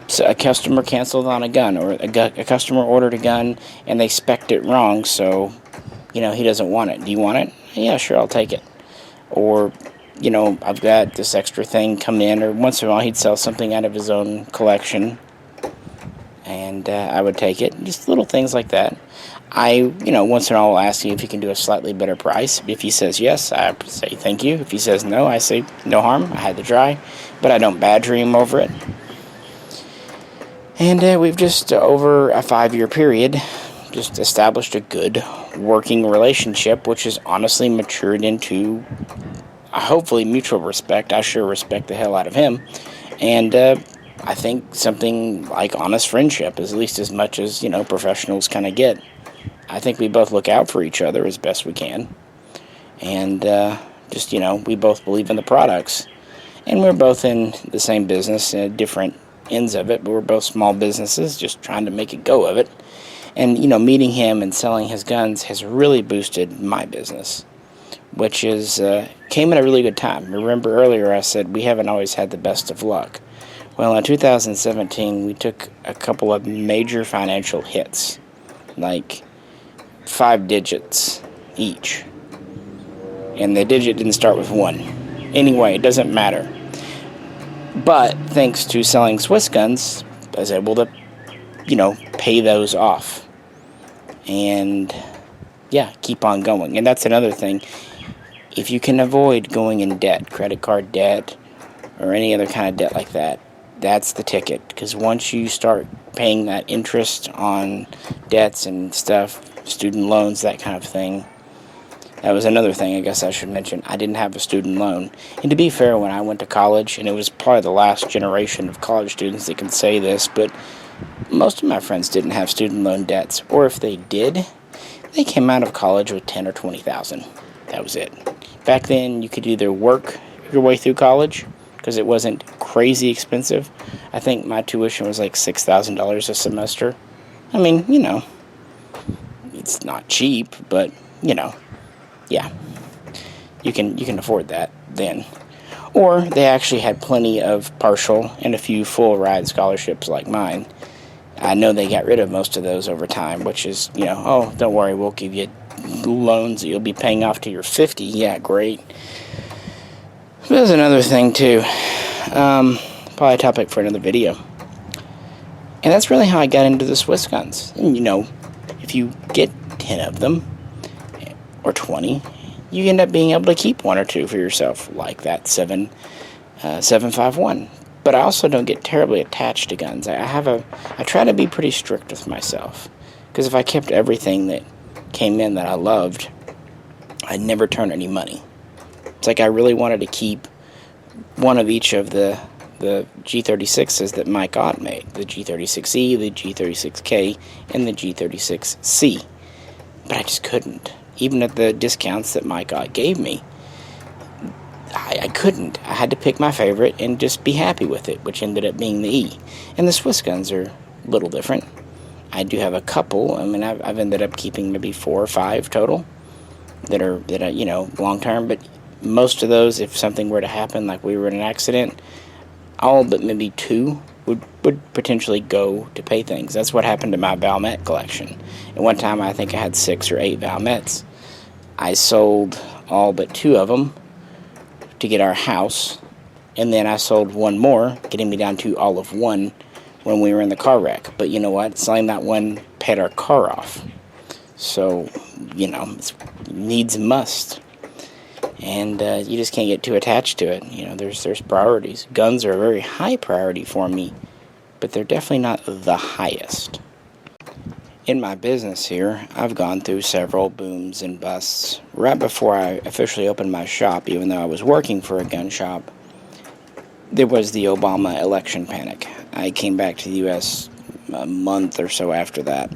so a customer canceled on a gun, or a customer ordered a gun, and they spec'd it wrong, so, he doesn't want it. Do you want it? Yeah, sure, I'll take it. Or, I've got this extra thing come in, or once in a while, he'd sell something out of his own collection, and I would take it. Just little things like that. Once in a while, I'll ask him if he can do a slightly better price. If he says yes, I say thank you. If he says no, I say no harm. I had to try, but I don't badger him over it. And we've just, over a 5-year period, just established a good working relationship, which has honestly matured into, hopefully, mutual respect. I sure respect the hell out of him. And I think something like honest friendship is at least as much as, professionals kind of get. I think we both look out for each other as best we can. And we both believe in the products. And we're both in the same business, different ends of it, but we're both small businesses just trying to make a go of it. And, meeting him and selling his guns has really boosted my business, which is came at a really good time. Remember earlier I said we haven't always had the best of luck. Well, in 2017, we took a couple of major financial hits, like 5 digits each. And the digit didn't start with 1. Anyway, it doesn't matter. But thanks to selling Swiss guns, I was able to, pay those off. And, keep on going. And that's another thing. If you can avoid going in debt, credit card debt, or any other kind of debt like that, that's the ticket. Because once you start paying that interest on debts and stuff, student loans, that kind of thing, that was another thing I guess I should mention. I didn't have a student loan. And to be fair, when I went to college, and it was probably the last generation of college students that can say this, but most of my friends didn't have student loan debts. Or if they did, they came out of college with $10,000 or $20,000. That was it. Back then, you could either work your way through college, because it wasn't crazy expensive. I think my tuition was like $6,000 a semester. I mean, it's not cheap, but, yeah, you can afford that then. Or they actually had plenty of partial and a few full ride scholarships like mine. I know they got rid of most of those over time, which is, oh, don't worry, we'll give you loans that you'll be paying off till you're 50. Yeah, great. But there's another thing, too. Probably a topic for another video. And that's really how I got into the Swiss guns. And, if you get 10 of them, or 20, you end up being able to keep 1 or 2 for yourself, like that 751. But I also don't get terribly attached to guns. I try to be pretty strict with myself, because if I kept everything that came in that I loved, I'd never turn any money. It's like I really wanted to keep one of each of the G36s that Mike Ott made, the G36E, the G36K, and the G36C. But I just couldn't. Even at the discounts that Mike Ott gave me, I couldn't. I had to pick my favorite and just be happy with it, which ended up being the E. And the Swiss guns are a little different. I do have a couple. I mean, I've ended up keeping maybe 4 or 5 total that are long term. But most of those, if something were to happen, like we were in an accident, all but maybe 2 would potentially go to pay things. That's what happened to my Valmet collection. At one time, I think I had 6 or 8 Valmets. I sold all but 2 of them to get our house, and then I sold 1 more, getting me down to all of 1 when we were in the car wreck. But you know what? Selling that one paid our car off. So It's needs a must. And you just can't get too attached to it. There's priorities. Guns are a very high priority for me, but they're definitely not the highest. In my business here, I've gone through several booms and busts. Right before I officially opened my shop, even though I was working for a gun shop, there was the Obama election panic. I came back to the U.S. a month or so after that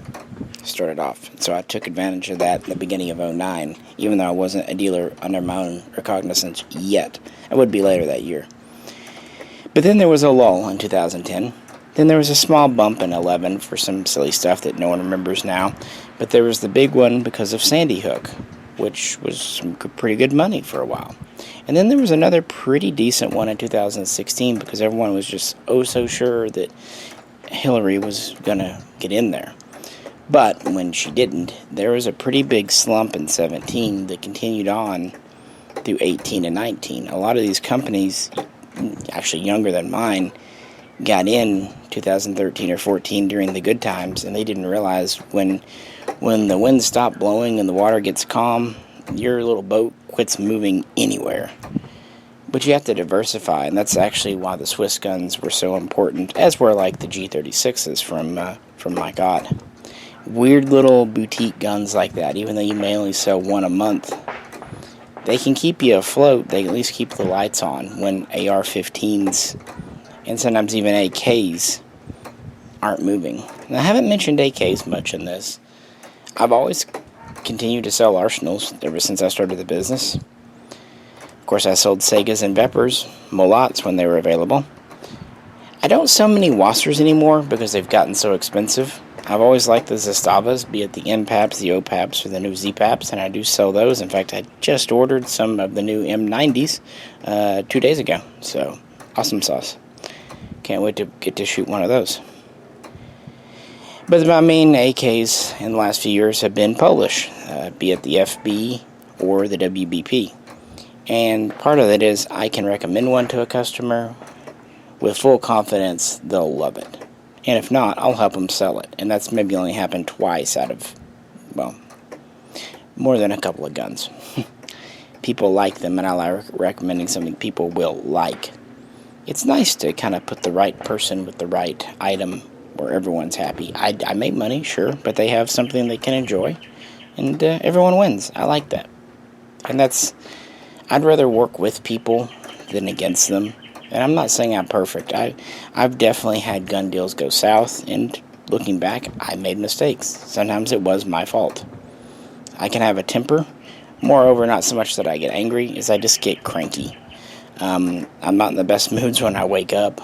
started off. So I took advantage of that in the beginning of 2009, even though I wasn't a dealer under my own recognizance yet. I would be later that year. But then there was a lull in 2010. Then there was a small bump in 2011 for some silly stuff that no one remembers now. But there was the big one because of Sandy Hook, which was some pretty good money for a while. And then there was another pretty decent one in 2016 because everyone was just so sure that Hillary was going to get in there. But when she didn't, there was a pretty big slump in 17 that continued on through 18 and 19. A lot of these companies, actually younger than mine, got in 2013 or 14 during the good times, and they didn't realize when the wind stopped blowing and the water gets calm, your little boat quits moving anywhere. But you have to diversify, and that's actually why the Swiss guns were so important, as were like the G36s from my God. Weird little boutique guns like that, even though you may only sell one a month, they can keep you afloat. They at least keep the lights on when AR-15s and sometimes even AKs aren't moving. Now, I haven't mentioned AKs much in this. I've always continued to sell arsenals ever since I started the business. Of course, I sold Segas and Vepers, Molats when they were available. I don't sell many Wassers anymore because they've gotten so expensive. I've always liked the Zastavas, be it the M-PAPs, the O-PAPs, or the new Z-PAPs, and I do sell those. In fact, I just ordered some of the new M90s 2 days ago, so awesome sauce. Can't wait to get to shoot one of those. But my main AKs in the last few years have been Polish, be it the FB or the WBP. And part of it is I can recommend one to a customer with full confidence they'll love it. And if not, I'll help them sell it. And that's maybe only happened twice out of, more than a couple of guns. People like them, and I like recommending something people will like. It's nice to kind of put the right person with the right item where everyone's happy. I make money, sure, but they have something they can enjoy, and everyone wins. I like that. And I'd rather work with people than against them. And I'm not saying I'm perfect. I've definitely had gun deals go south, and looking back, I made mistakes. Sometimes it was my fault. I can have a temper. Moreover, not so much that I get angry, as I just get cranky. I'm not in the best moods when I wake up.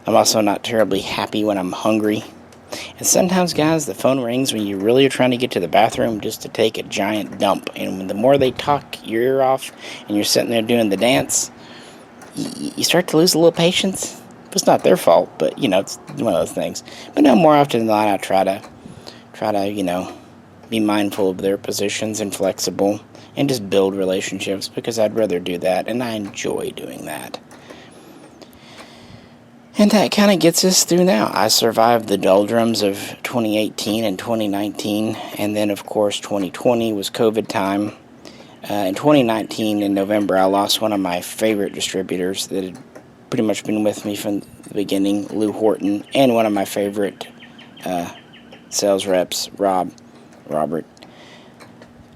I'm also not terribly happy when I'm hungry. And sometimes, guys, the phone rings when you really are trying to get to the bathroom just to take a giant dump. And the more they talk your ear off and you're sitting there doing the dance, you start to lose a little patience. It's not their fault, but, it's one of those things. But no, more often than not, I try to, be mindful of their positions and flexible and just build relationships because I'd rather do that, and I enjoy doing that. And that kind of gets us through now. I survived the doldrums of 2018 and 2019, and then, of course, 2020 was COVID time. In 2019, in November, I lost one of my favorite distributors that had pretty much been with me from the beginning, Lou Horton, and one of my favorite sales reps, Robert.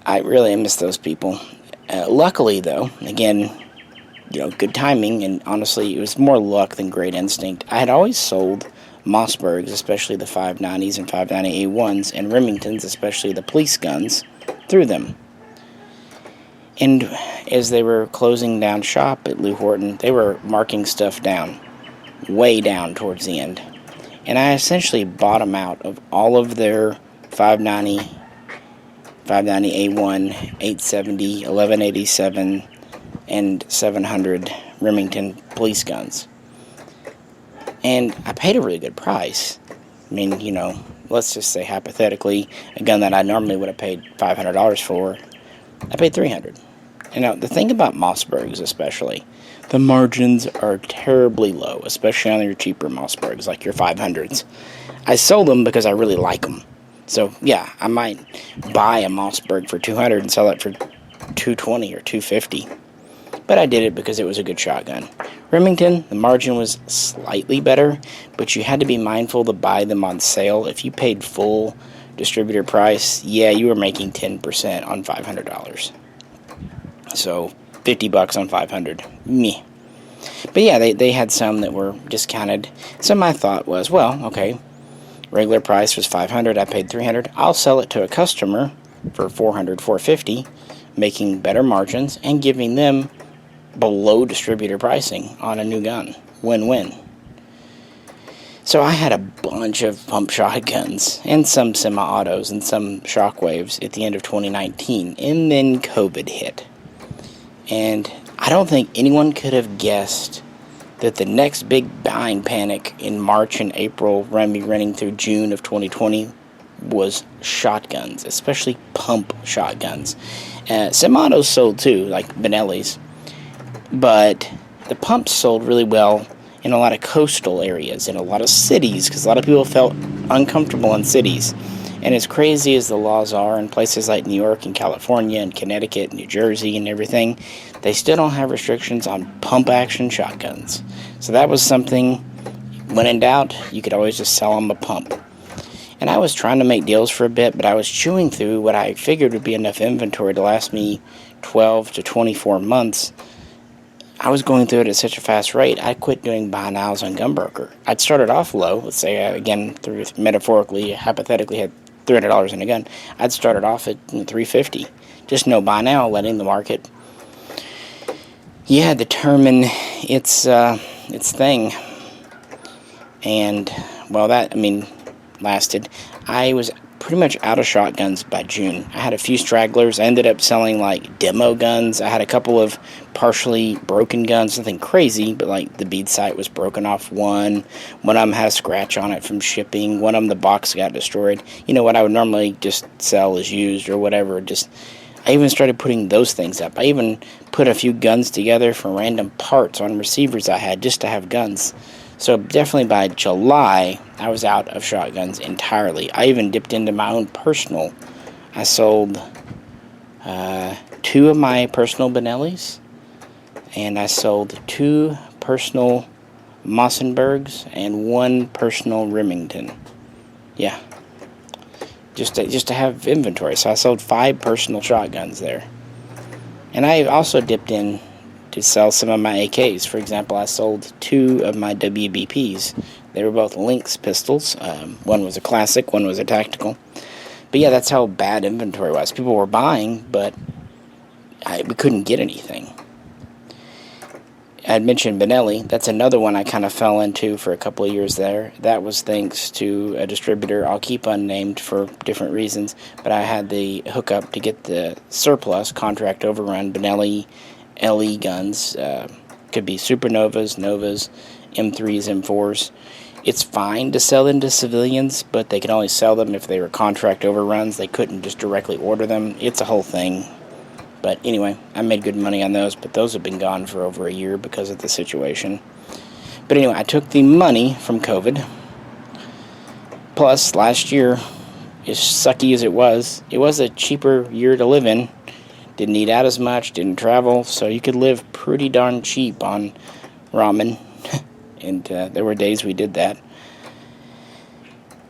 I really miss those people. Luckily, though, again, good timing, and honestly, it was more luck than great instinct. I had always sold Mossbergs, especially the 590s and 590A1s, and Remingtons, especially the police guns, through them. And as they were closing down shop at Lou Horton, they were marking stuff down, way down towards the end. And I essentially bought them out of all of their 590, 590A1, 870, 1187, and 700 Remington police guns. And I paid a really good price. I mean, let's just say hypothetically, a gun that I normally would have paid $500 for, I paid $300. The thing about Mossbergs especially, the margins are terribly low, especially on your cheaper Mossbergs, like your 500s. I sold them because I really like them. So, yeah, I might buy a Mossberg for $200 and sell it for $220 or $250. But I did it because it was a good shotgun. Remington, the margin was slightly better, but you had to be mindful to buy them on sale. If you paid full distributor price, yeah, you were making 10% on $500. So, $50 on $500. Meh. But yeah, they had some that were discounted. Some I thought was, well, okay, regular price was $500, I paid $300. I'll sell it to a customer for $400, $450, making better margins and giving them below distributor pricing on a new gun. Win-win. So I had a bunch of pump shotguns and some semi-autos and some shockwaves at the end of 2019, and then COVID hit. And I don't think anyone could have guessed that the next big buying panic in March and April, running through June of 2020, was shotguns, especially pump shotguns. Semi-autos sold too, like Benelli's, but the pumps sold really well in a lot of coastal areas, in a lot of cities, because a lot of people felt uncomfortable in cities. And as crazy as the laws are in places like New York and California and Connecticut and New Jersey and everything, they still don't have restrictions on pump-action shotguns. So that was something, when in doubt, you could always just sell them a pump. And I was trying to make deals for a bit, but I was chewing through what I figured would be enough inventory to last me 12 to 24 months. I was going through it at such a fast rate, I quit doing buy nows on Gunbroker. I'd started off low. Let's say, again, metaphorically, hypothetically, had $300 in a gun. I'd started off at $350. Just no buy now, letting the market, determine its thing. And, well, that, lasted. I was pretty much out of shotguns by June. I had a few stragglers. I ended up selling, demo guns. I had a couple of partially broken guns, nothing crazy, but, the bead sight was broken off one. One of them had a scratch on it from shipping. One of them, the box got destroyed. You know, what I would normally just sell as used or whatever. I even started putting those things up. I even put a few guns together from random parts on receivers I had just to have guns. So definitely by July, I was out of shotguns entirely. I even dipped into my own personal. I sold 2 of my personal Benellis, and I sold 2 personal Mosinbergs and 1 personal Remington. Yeah, just to have inventory. So I sold 5 personal shotguns there, and I also dipped in to sell some of my AKs. For example, I sold 2 of my WBPs. They were both Lynx pistols. One was a classic, one was a tactical. But yeah, that's how bad inventory was. People were buying, but we couldn't get anything. I had mentioned Benelli. That's another one I kind of fell into for a couple of years there. That was thanks to a distributor I'll keep unnamed for different reasons, but I had the hookup to get the surplus contract overrun Benelli LE guns. Could be Supernovas, Novas, M3s, M4s. It's fine to sell them to civilians, but they can only sell them if they were contract overruns. They couldn't just directly order them. It's a whole thing. But anyway, I made good money on those, but those have been gone for over a year because of the situation. But anyway, I took the money from COVID. Plus, last year, as sucky as it was a cheaper year to live in. Didn't eat out as much, didn't travel, so you could live pretty darn cheap on ramen. And there were days we did that.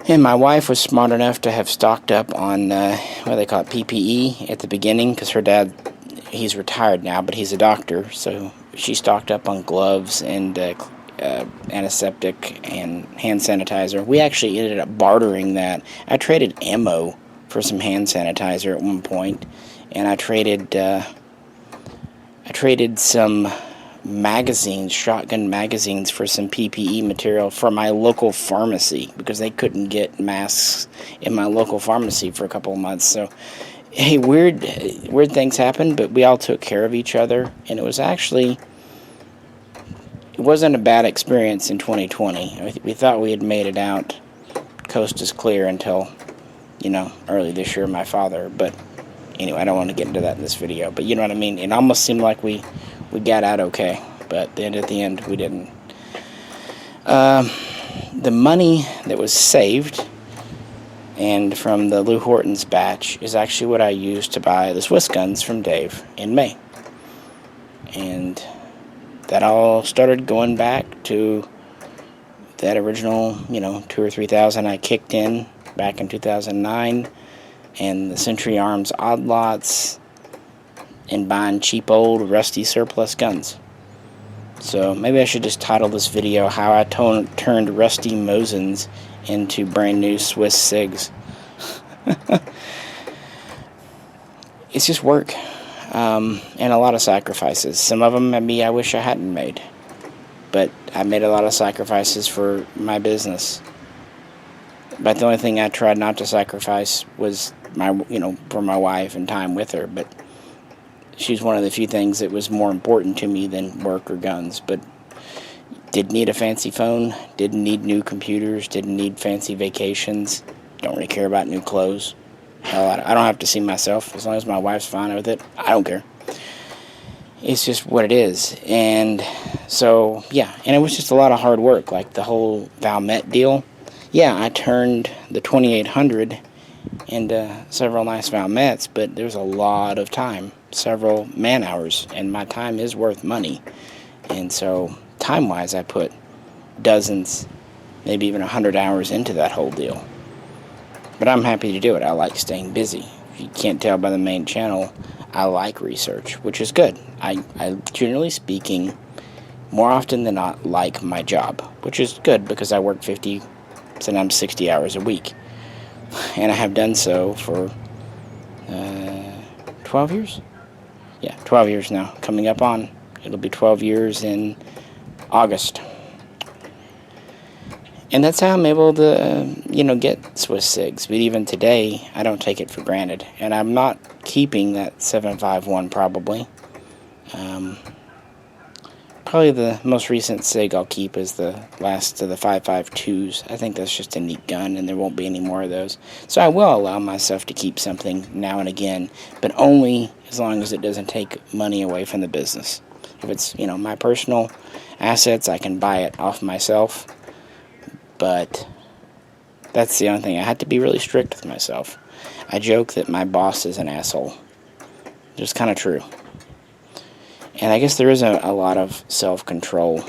And my wife was smart enough to have stocked up on, what they call it, PPE at the beginning, because her dad, he's retired now, but he's a doctor, so she stocked up on gloves and antiseptic and hand sanitizer. We actually ended up bartering that. I traded ammo for some hand sanitizer at one point. And I traded some magazines, shotgun magazines, for some PPE material for my local pharmacy because they couldn't get masks in my local pharmacy for a couple of months. So, hey, weird things happened, but we all took care of each other, and it wasn't a bad experience in 2020. We thought we had made it out, coast is clear until, early this year, my father, but. Anyway, I don't want to get into that in this video, but you know what I mean? It almost seemed like we got out okay, but at the end, we didn't. The money that was saved and from the Lou Horton's batch is actually what I used to buy the Swiss guns from Dave in May. And that all started going back to that original, 2,000 or 3,000 I kicked in back in 2009, and the Century Arms odd lots, and buying cheap old rusty surplus guns. So maybe I should just title this video How I Turned Rusty Mosins into Brand New Swiss SiGs. It's just work, and a lot of sacrifices. Some of them maybe I wish I hadn't made, but I made a lot of sacrifices for my business. But the only thing I tried not to sacrifice was for my wife and time with her. But she's one of the few things that was more important to me than work or guns. But didn't need a fancy phone, didn't need new computers, didn't need fancy vacations, don't really care about new clothes. Hell, I don't have to see myself. As long as my wife's fine with it, I don't care. It's just what it is. And so, yeah, and it was just a lot of hard work, like the whole Valmet deal. Yeah, I turned the 2800 into several nice Valmets, but there's a lot of time, several man hours, and my time is worth money. And so, time-wise, I put dozens, maybe even 100 hours into that whole deal. But I'm happy to do it. I like staying busy. If you can't tell by the main channel, I like research, which is good. I generally speaking, more often than not, like my job, which is good because I work 50, sometimes 60 hours a week. And I have done so for 12 years? Yeah, 12 years now. Coming up on, it'll be 12 years in August. And that's how I'm able to, get Swiss SiGs. But even today, I don't take it for granted. And I'm not keeping that 751 probably. Probably the most recent SiG I'll keep is the last of the 5.52s. I think that's just a neat gun, and there won't be any more of those. So I will allow myself to keep something now and again, but only as long as it doesn't take money away from the business. If it's, my personal assets, I can buy it off myself. But that's the only thing. I had to be really strict with myself. I joke that my boss is an asshole. It's kind of true. And I guess there is a lot of self-control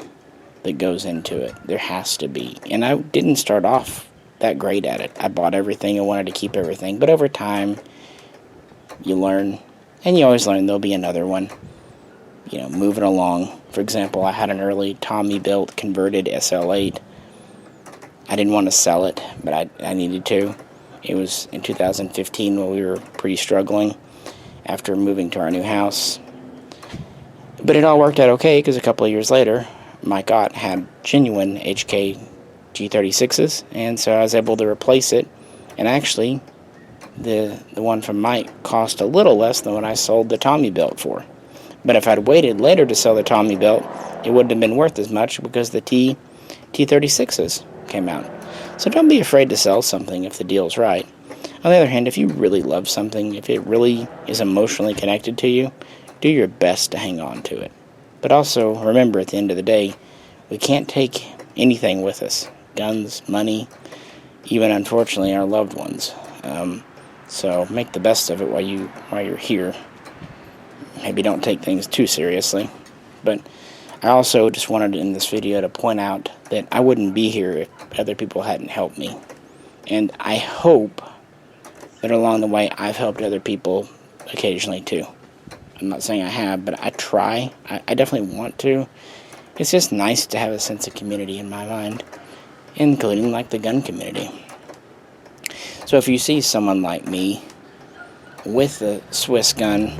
that goes into it. There has to be. And I didn't start off that great at it. I bought everything. I wanted to keep everything. But over time, you learn. And you always learn there'll be another one. Moving along. For example, I had an early Tommy built converted SL8. I didn't want to sell it, but I needed to. It was in 2015 when we were pretty struggling after moving to our new house. But it all worked out okay because a couple of years later, Mike Ott had genuine HK G36s, and so I was able to replace it. And actually, the one from Mike cost a little less than what I sold the Tommy belt for. But if I'd waited later to sell the Tommy belt, it wouldn't have been worth as much because the T36s came out. So don't be afraid to sell something if the deal's right. On the other hand, if you really love something, if it really is emotionally connected to you, do your best to hang on to it. But also, remember at the end of the day, we can't take anything with us. Guns, money, even unfortunately our loved ones. So make the best of it while you're here. Maybe don't take things too seriously. But I also just wanted in this video to point out that I wouldn't be here if other people hadn't helped me. And I hope that along the way I've helped other people occasionally too. I'm not saying I have, but I try. I definitely want to. It's just nice to have a sense of community in my mind, including like the gun community. So if you see someone like me with a Swiss gun,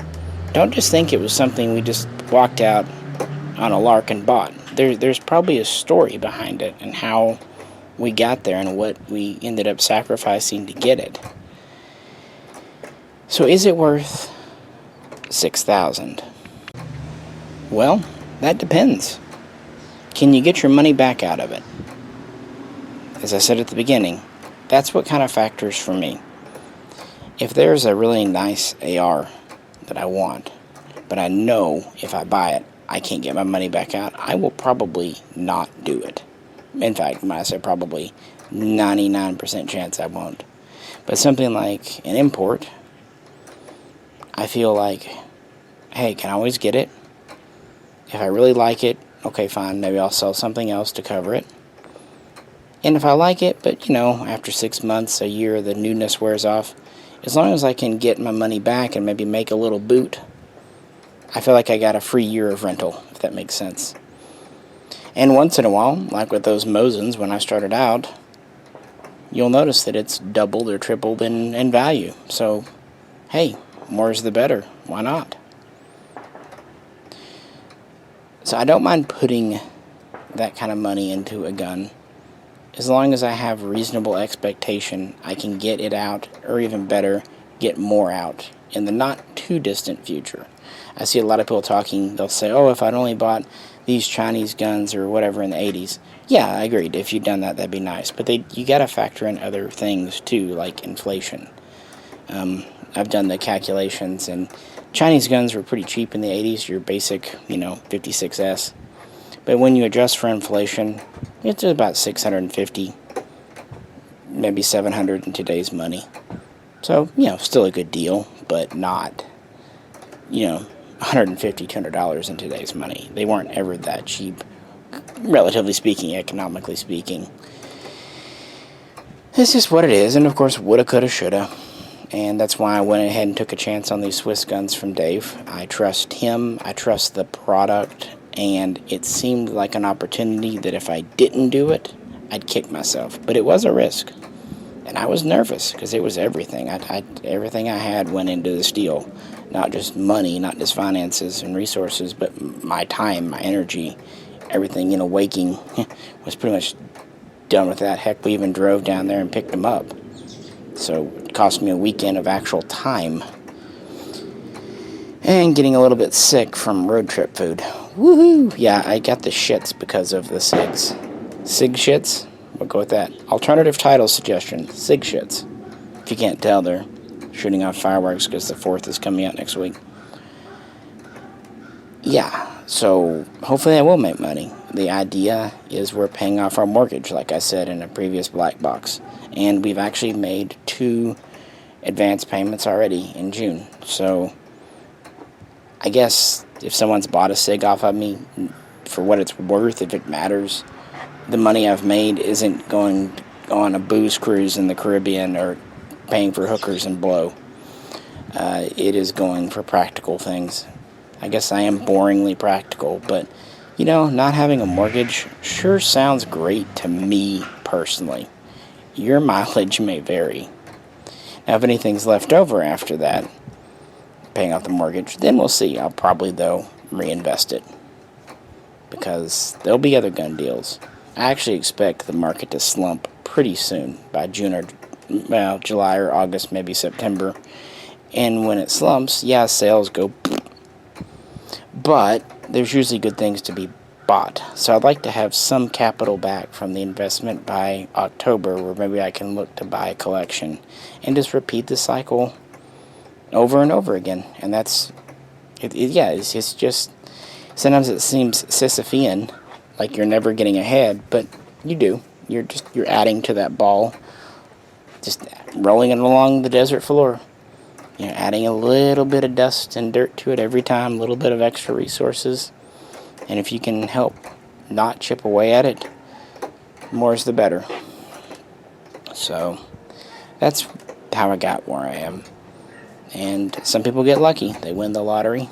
don't just think it was something we just walked out on a lark and bought. There's probably a story behind it and how we got there and what we ended up sacrificing to get it. So is it worth $6,000? Well, that depends. Can you get your money back out of it? As I said at the beginning, that's what kind of factors for me. If there's a really nice AR that I want, but I know if I buy it, I can't get my money back out, I will probably not do it. In fact, when I say probably, 99% chance I won't. But something like an import, I feel like, hey, can I always get it? If I really like it, okay, fine, maybe I'll sell something else to cover it. And if I like it, but after 6 months, a year, the newness wears off, as long as I can get my money back and maybe make a little boot, I feel like I got a free year of rental, if that makes sense. And once in a while, like with those Mosins when I started out, you'll notice that it's doubled or tripled in value. So, hey, more is the better. Why not? So I don't mind putting that kind of money into a gun. As long as I have reasonable expectation, I can get it out, or even better, get more out in the not too distant future. I see a lot of people talking, they'll say, oh, if I'd only bought these Chinese guns or whatever in the 80s. Yeah, I agreed. If you'd done that, that'd be nice. But you got to factor in other things too, like inflation. I've done the calculations, and Chinese guns were pretty cheap in the 80s, your basic, 56S. But when you adjust for inflation, it's about $650, maybe $700 in today's money. So, still a good deal, but not, $150, $200 in today's money. They weren't ever that cheap, relatively speaking, economically speaking. It's just what it is, and of course, woulda, coulda, shoulda. And that's why I went ahead and took a chance on these Swiss guns from Dave. I trust him, I trust the product, and it seemed like an opportunity that if I didn't do it, I'd kick myself. But it was a risk. And I was nervous because it was everything. Everything I had went into this deal. Not just money, not just finances and resources, but my time, my energy, everything, waking was pretty much done with that. Heck, we even drove down there and picked them up. So it cost me a weekend of actual time. And getting a little bit sick from road trip food. Woohoo! Yeah, I got the shits because of the SiGs. SiG shits? We'll go with that. Alternative title suggestion, SiG shits. If you can't tell, they're shooting off fireworks because the 4th is coming out next week. Yeah, so hopefully I will make money. The idea is we're paying off our mortgage, like I said in a previous Blackbox. And we've actually made 2 advance payments already in June. So I guess if someone's bought a SiG off of me, for what it's worth, if it matters, the money I've made isn't going on a booze cruise in the Caribbean or paying for hookers and blow. It is going for practical things. I guess I am boringly practical, but, not having a mortgage sure sounds great to me personally. Your mileage may vary. Now, if anything's left over after that, paying off the mortgage, then we'll see. I'll probably, though, reinvest it. Because there'll be other gun deals. I actually expect the market to slump pretty soon, by June or, July or August, maybe September. And when it slumps, sales go. But there's usually good things to be bought. So I'd like to have some capital back from the investment by October, where maybe I can look to buy a collection and just repeat the cycle over and over again. And that's, it's just, sometimes it seems Sisyphean, like you're never getting ahead, but you do. You're adding to that ball, just rolling it along the desert floor. You're adding a little bit of dust and dirt to it every time, a little bit of extra resources. And if you can help not chip away at it, more is the better. So that's how I got where I am. And some people get lucky. They win the lottery.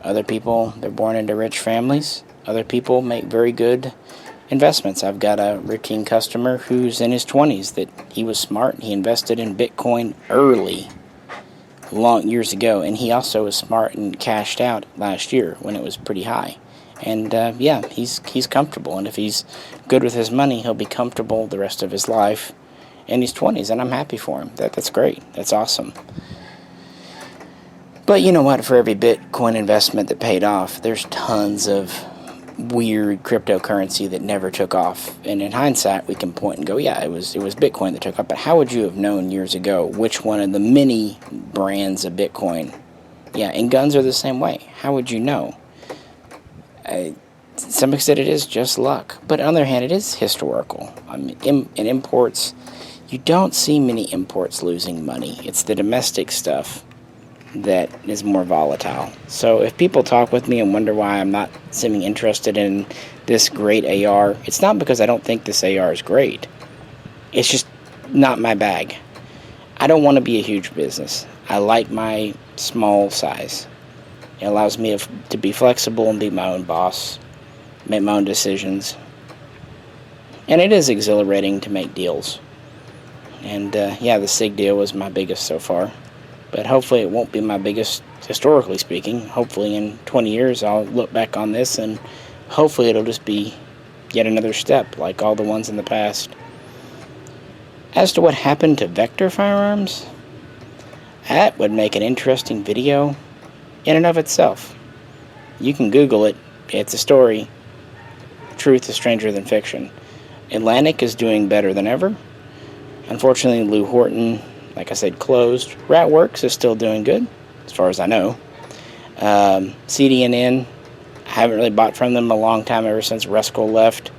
Other people, they're born into rich families. Other people make very good investments. I've got a routine customer who's in his 20s that he was smart. He invested in Bitcoin early, long years ago, and he also was smart and cashed out last year when it was pretty high. And he's comfortable, and if he's good with his money, he'll be comfortable the rest of his life in his 20s, and I'm happy for him. That's great. That's awesome. But you know what? For every Bitcoin investment that paid off, there's tons of weird cryptocurrency that never took off. And in hindsight, we can point and go, it was Bitcoin that took off. But how would you have known years ago which one of the many brands of Bitcoin? Yeah, and guns are the same way. How would you know? To some extent, it is just luck. But on the other hand, it is historical. I mean, in imports, you don't see many imports losing money. It's the domestic stuff that is more volatile. So if people talk with me and wonder why I'm not seeming interested in this great AR, it's not because I don't think this AR is great. It's just not my bag. I don't want to be a huge business. I like my small size. It allows me to be flexible and be my own boss, make my own decisions. And it is exhilarating to make deals. And yeah, the SIG deal was my biggest so far. But hopefully it won't be my biggest, historically speaking. Hopefully in 20 years I'll look back on this and hopefully it'll just be yet another step like all the ones in the past. As to what happened to vector firearms, that would make an interesting video in and of itself. You can Google it. It's a story. Truth is stranger than fiction. Atlantic is doing better than ever. Unfortunately, Lou Horton, like I said, closed. Ratworks is still doing good, as far as I know. CDNN, I haven't really bought from them in a long time, ever since Ruskell left.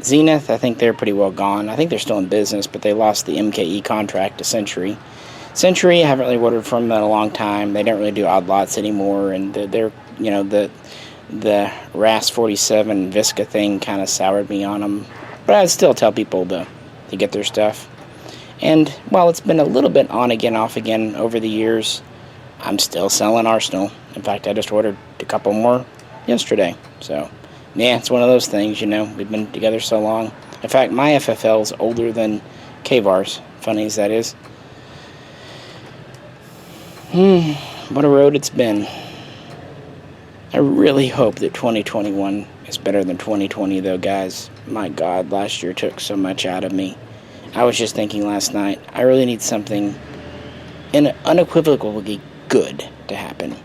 Zenith, I think they're pretty well gone. I think they're still in business, but they lost the MKE contract to Century. Century, I haven't really ordered from them in a long time. They don't really do odd lots anymore, and they're you know, the RAS 47 Visca thing kind of soured me on them. But I'd still tell people to get their stuff. And while it's been a little bit on again, off again over the years, I'm still selling Arsenal. In fact, I just ordered a couple more yesterday. So, yeah, it's one of those things, you know. We've been together so long. In fact, my FFL's older than K-Var's, funny as that is. What a road it's been. I really hope that 2021 is better than 2020, though, guys. My God, last year took so much out of me. I was just thinking last night, I really need something unequivocally good to happen.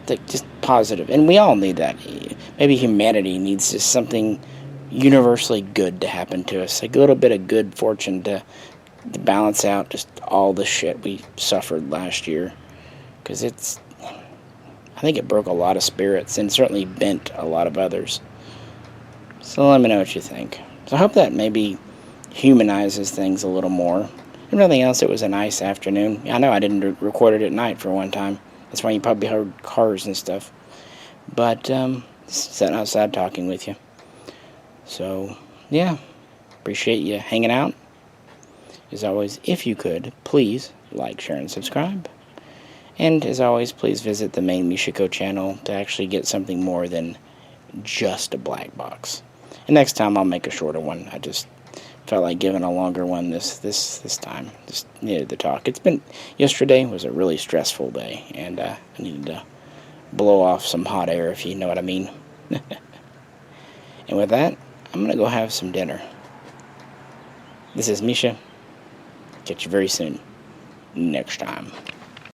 Like, just positive. And we all need that. Maybe humanity needs just something universally good to happen to us. Like a little bit of good fortune to balance out just all the shit we suffered last year. Because I think it broke a lot of spirits and certainly bent a lot of others. So let me know what you think. So I hope that maybe humanizes things a little more. If nothing else, it was a nice afternoon. I know I didn't record it at night for one time. That's why you probably heard cars and stuff. But sitting outside talking with you. So, yeah. Appreciate you hanging out. As always, if you could, please like, share, and subscribe. And as always, please visit the main Mishaco channel to actually get something more than just a black box. And next time I'll make a shorter one. I just felt like giving a longer one this time. Just needed to talk. Yesterday was a really stressful day, and I needed to blow off some hot air, if you know what I mean. And with that, I'm going to go have some dinner. This is Misha. Catch you very soon. Next time.